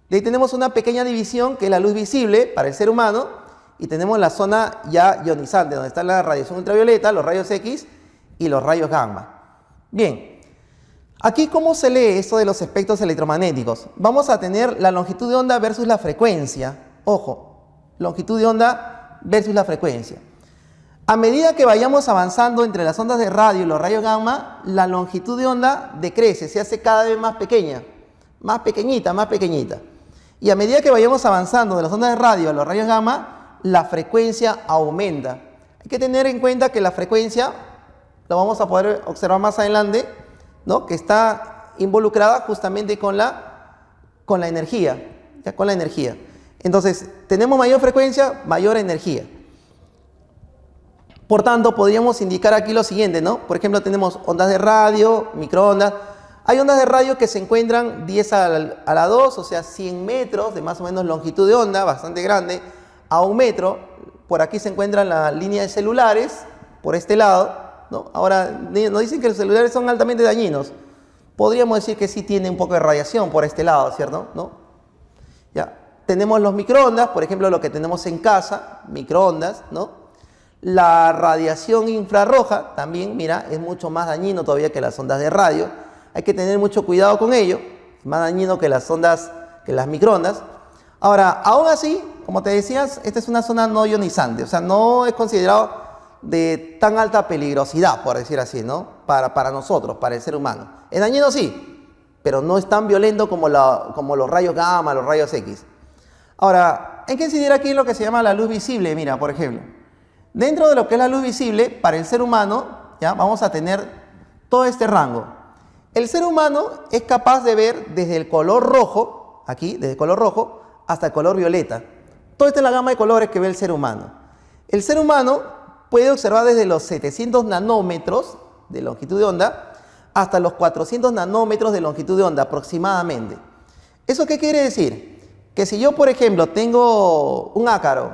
De ahí tenemos una pequeña división que es la luz visible para el ser humano y tenemos la zona ya ionizante, donde está la radiación ultravioleta, los rayos X y los rayos gamma. Bien. Aquí, ¿cómo se lee esto de los espectros electromagnéticos? Vamos a tener la longitud de onda versus la frecuencia. Ojo, longitud de onda versus la frecuencia. A medida que vayamos avanzando entre las ondas de radio y los rayos gamma, la longitud de onda decrece, se hace cada vez más pequeña, más pequeñita, más pequeñita. Y a medida que vayamos avanzando de las ondas de radio a los rayos gamma, la frecuencia aumenta. Hay que tener en cuenta que la frecuencia, lo vamos a poder observar más adelante, ¿no? Que está involucrada justamente con la energía, ¿ya? Con la energía. Entonces, tenemos mayor frecuencia, mayor energía. Por tanto, podríamos indicar aquí lo siguiente, ¿no? Por ejemplo, tenemos ondas de radio, microondas. Hay ondas de radio que se encuentran 10 a la 2, o sea, 100 metros de más o menos longitud de onda, bastante grande, a 1 metro. Por aquí se encuentran las líneas de celulares, por este lado, ¿no? Ahora, nos dicen que los celulares son altamente dañinos. Podríamos decir que sí tiene un poco de radiación por este lado, ¿cierto? ¿No? Ya. tenemos los microondas, por ejemplo, lo que tenemos en casa, microondas, ¿no? La radiación infrarroja también, mira, es mucho más dañino todavía que las ondas de radio. Hay que tener mucho cuidado con ello, es más dañino que las ondas, que las microondas. Ahora, aún así, como te decías, esta es una zona no ionizante, o sea, no es considerado de tan alta peligrosidad, por decir así, ¿no? Para nosotros, para el ser humano. Es dañino, sí, pero no es tan violento como los rayos gamma, los rayos X. Ahora, hay que incidir aquí en lo que se llama la luz visible. Mira, por ejemplo, dentro de lo que es la luz visible, para el ser humano, ¿ya? Vamos a tener todo este rango. El ser humano es capaz de ver desde el color rojo, aquí, desde el color rojo, hasta el color violeta. Toda esta es la gama de colores que ve el ser humano. El ser humano puede observar desde los 700 nanómetros de longitud de onda hasta los 400 nanómetros de longitud de onda aproximadamente. ¿Eso qué quiere decir? Que si yo, por ejemplo, tengo un ácaro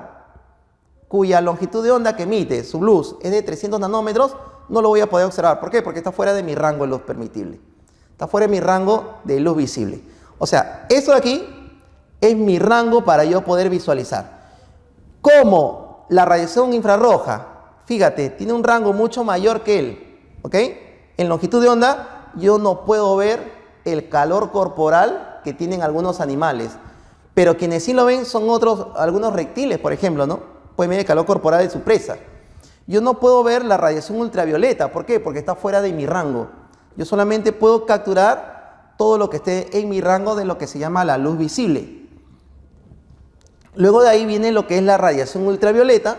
cuya longitud de onda que emite su luz es de 300 nanómetros, no lo voy a poder observar. ¿Por qué? Porque está fuera de mi rango de luz permitible. Está fuera de mi rango de luz visible. O sea, eso de aquí es mi rango para yo poder visualizar. Como la radiación infrarroja, fíjate, tiene un rango mucho mayor que él, ¿ok? En longitud de onda yo no puedo ver el calor corporal que tienen algunos animales, pero quienes sí lo ven son algunos reptiles, por ejemplo, ¿no? Pueden ver el calor corporal de su presa. Yo no puedo ver la radiación ultravioleta, ¿por qué? Porque está fuera de mi rango. Yo solamente puedo capturar todo lo que esté en mi rango de lo que se llama la luz visible. Luego de ahí viene lo que es la radiación ultravioleta,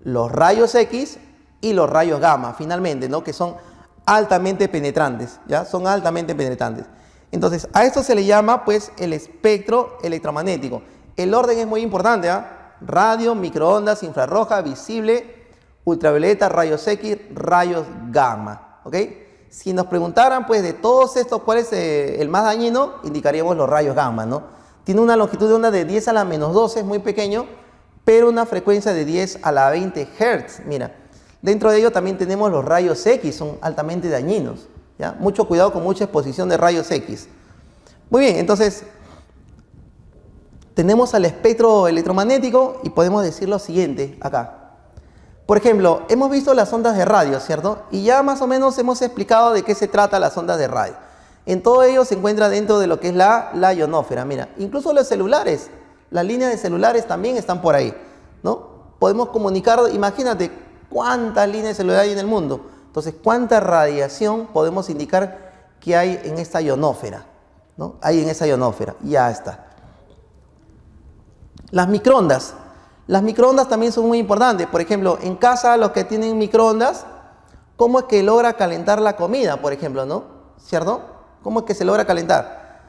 los rayos X y los rayos gamma, finalmente, ¿no? Que son altamente penetrantes, ¿ya? Son altamente penetrantes. Entonces, a esto se le llama, pues, el espectro electromagnético. El orden es muy importante, ¿ah? Radio, microondas, infrarroja, visible, ultravioleta, rayos X, rayos gamma, ¿ok? Si nos preguntaran, pues, de todos estos, ¿cuál es el más dañino? Indicaríamos los rayos gamma, ¿no? Tiene una longitud de onda de 10 a la menos 12, es muy pequeño, pero una frecuencia de 10 a la 20 Hz. Mira, dentro de ello también tenemos los rayos X, son altamente dañinos, ¿ya? Mucho cuidado con mucha exposición de rayos X. Muy bien, entonces, tenemos al espectro electromagnético y podemos decir lo siguiente acá. Por ejemplo, hemos visto las ondas de radio, ¿cierto? Y ya más o menos hemos explicado de qué se trata las ondas de radio. En todo ello se encuentra dentro de lo que es la ionósfera. Mira, incluso los celulares, las líneas de celulares también están por ahí, ¿no? Podemos comunicar, imagínate cuántas líneas de celular hay en el mundo. Entonces, cuánta radiación podemos indicar que hay en esta ionósfera, ¿no? Hay en esa ionósfera, ya está. Las microondas. Las microondas también son muy importantes. Por ejemplo, en casa, los que tienen microondas, ¿cómo es que logra calentar la comida, por ejemplo, ¿no? ¿Cierto? ¿Cómo es que se logra calentar?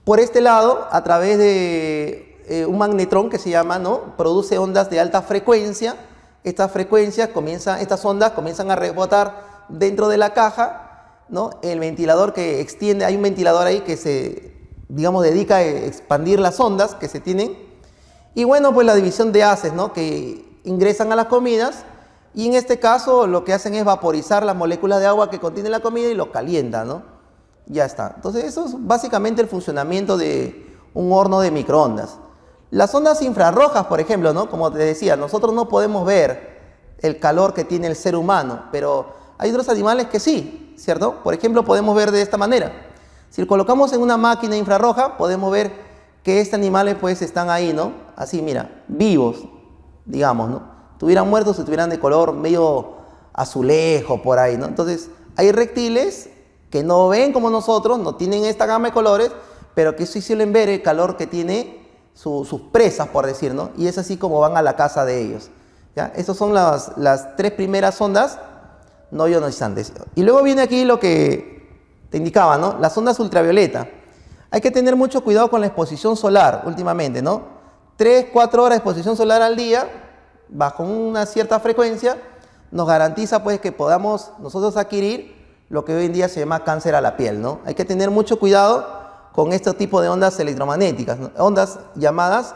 Por este lado, a través de un magnetrón que se llama, ¿no? Produce ondas de alta frecuencia. Estas ondas comienzan a rebotar dentro de la caja, ¿no? El ventilador que extiende, hay un ventilador ahí que se, digamos, dedica a expandir las ondas que se tienen. Y bueno, pues la división de haces, ¿no? Que ingresan a las comidas y en este caso lo que hacen es vaporizar las moléculas de agua que contiene la comida y lo calientan, ¿no? Ya está. Entonces eso es básicamente el funcionamiento de un horno de microondas. Las ondas infrarrojas, por ejemplo, ¿no? Como te decía, nosotros no podemos ver el calor que tiene el ser humano, pero hay otros animales que sí, ¿cierto? Por ejemplo, podemos ver de esta manera. Si lo colocamos en una máquina infrarroja, podemos ver que estos animales pues están ahí, ¿no? Así, mira, vivos, digamos, ¿no? Estuvieran muertos, estuvieran de color medio azulejo por ahí, ¿no? Entonces, hay reptiles que no ven como nosotros, no tienen esta gama de colores, pero que sí suelen ver el calor que tiene sus presas, por decir, ¿no? Y es así como van a la casa de ellos, ¿ya? Estas son las tres primeras ondas no ionizantes. Y luego viene aquí lo que te indicaba, ¿no? Las ondas ultravioleta. Hay que tener mucho cuidado con la exposición solar últimamente, ¿no? 3-4 horas de exposición solar al día, bajo una cierta frecuencia, nos garantiza pues que podamos nosotros adquirir lo que hoy en día se llama cáncer a la piel, ¿no? Hay que tener mucho cuidado con este tipo de ondas electromagnéticas, ¿no? Ondas llamadas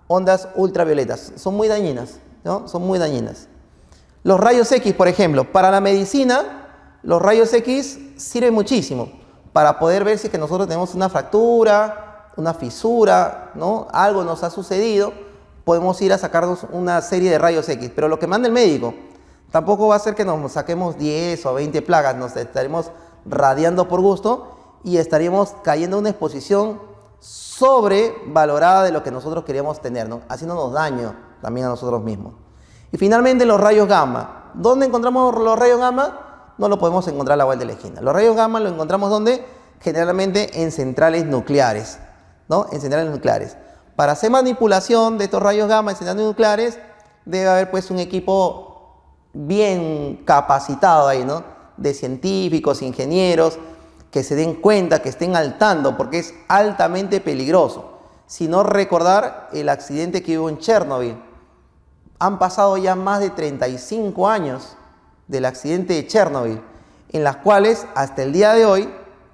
ondas ultravioletas. Son muy dañinas, ¿no? Son muy dañinas. Los rayos X, por ejemplo, para la medicina, los rayos X sirven muchísimo para poder ver si es que nosotros tenemos una fractura una fisura, ¿no? Algo nos ha sucedido, podemos ir a sacarnos una serie de rayos X. Pero lo que manda el médico tampoco va a ser que nos saquemos 10 o 20 plagas, nos estaremos radiando por gusto y estaríamos cayendo en una exposición sobrevalorada de lo que nosotros queríamos tener, ¿no? Haciéndonos daño también a nosotros mismos. Y finalmente los rayos gamma. ¿Dónde encontramos los rayos gamma? No lo podemos encontrar a la vuelta de la esquina. Los rayos gamma los encontramos ¿dónde? Generalmente en centrales nucleares, ¿no? En centrales nucleares. Para hacer manipulación de estos rayos gamma en centrales nucleares debe haber pues un equipo bien capacitado ahí, ¿no? De científicos, ingenieros, que se den cuenta, que estén al tanto, porque es altamente peligroso. Si no recordar el accidente que hubo en Chernobyl. Han pasado ya más de 35 años del accidente de Chernobyl, en las cuales hasta el día de hoy,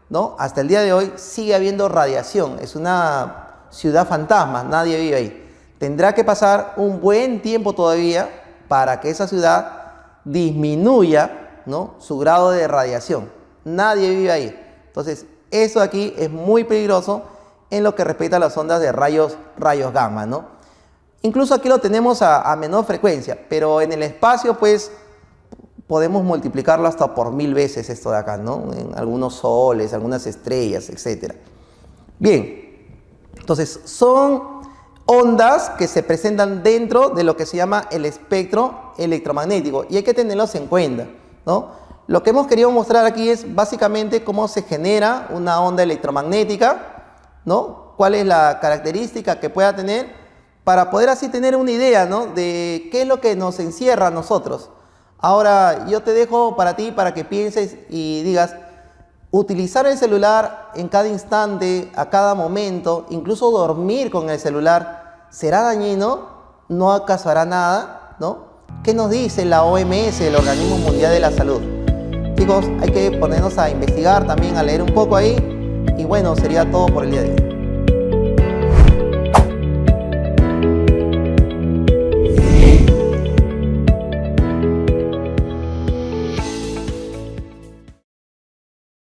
¿no? Hasta el día de hoy sigue habiendo radiación. Es una ciudad fantasma, nadie vive ahí. Tendrá que pasar un buen tiempo todavía para que esa ciudad disminuya, ¿no? Su grado de radiación. Nadie vive ahí. Entonces, eso aquí es muy peligroso en lo que respecta a las ondas de rayos gamma, ¿no? Incluso aquí lo tenemos a menor frecuencia, pero en el espacio, pues, podemos multiplicarlo hasta por 1000 veces esto de acá, ¿no? En algunos soles, algunas estrellas, etc. Bien, entonces, son ondas que se presentan dentro de lo que se llama el espectro electromagnético y hay que tenerlos en cuenta, ¿no? Lo que hemos querido mostrar aquí es básicamente cómo se genera una onda electromagnética, ¿no? Cuál es la característica que pueda tener para poder así tener una idea, ¿no? De qué es lo que nos encierra a nosotros. Ahora yo te dejo para ti para que pienses y digas, utilizar el celular en cada instante, a cada momento, incluso dormir con el celular, ¿será dañino? ¿No acaso nada? ¿No? ¿Qué nos dice la OMS, el Organismo Mundial de la Salud? Chicos, hay que ponernos a investigar también, a leer un poco ahí. Y bueno, sería todo por el día de hoy.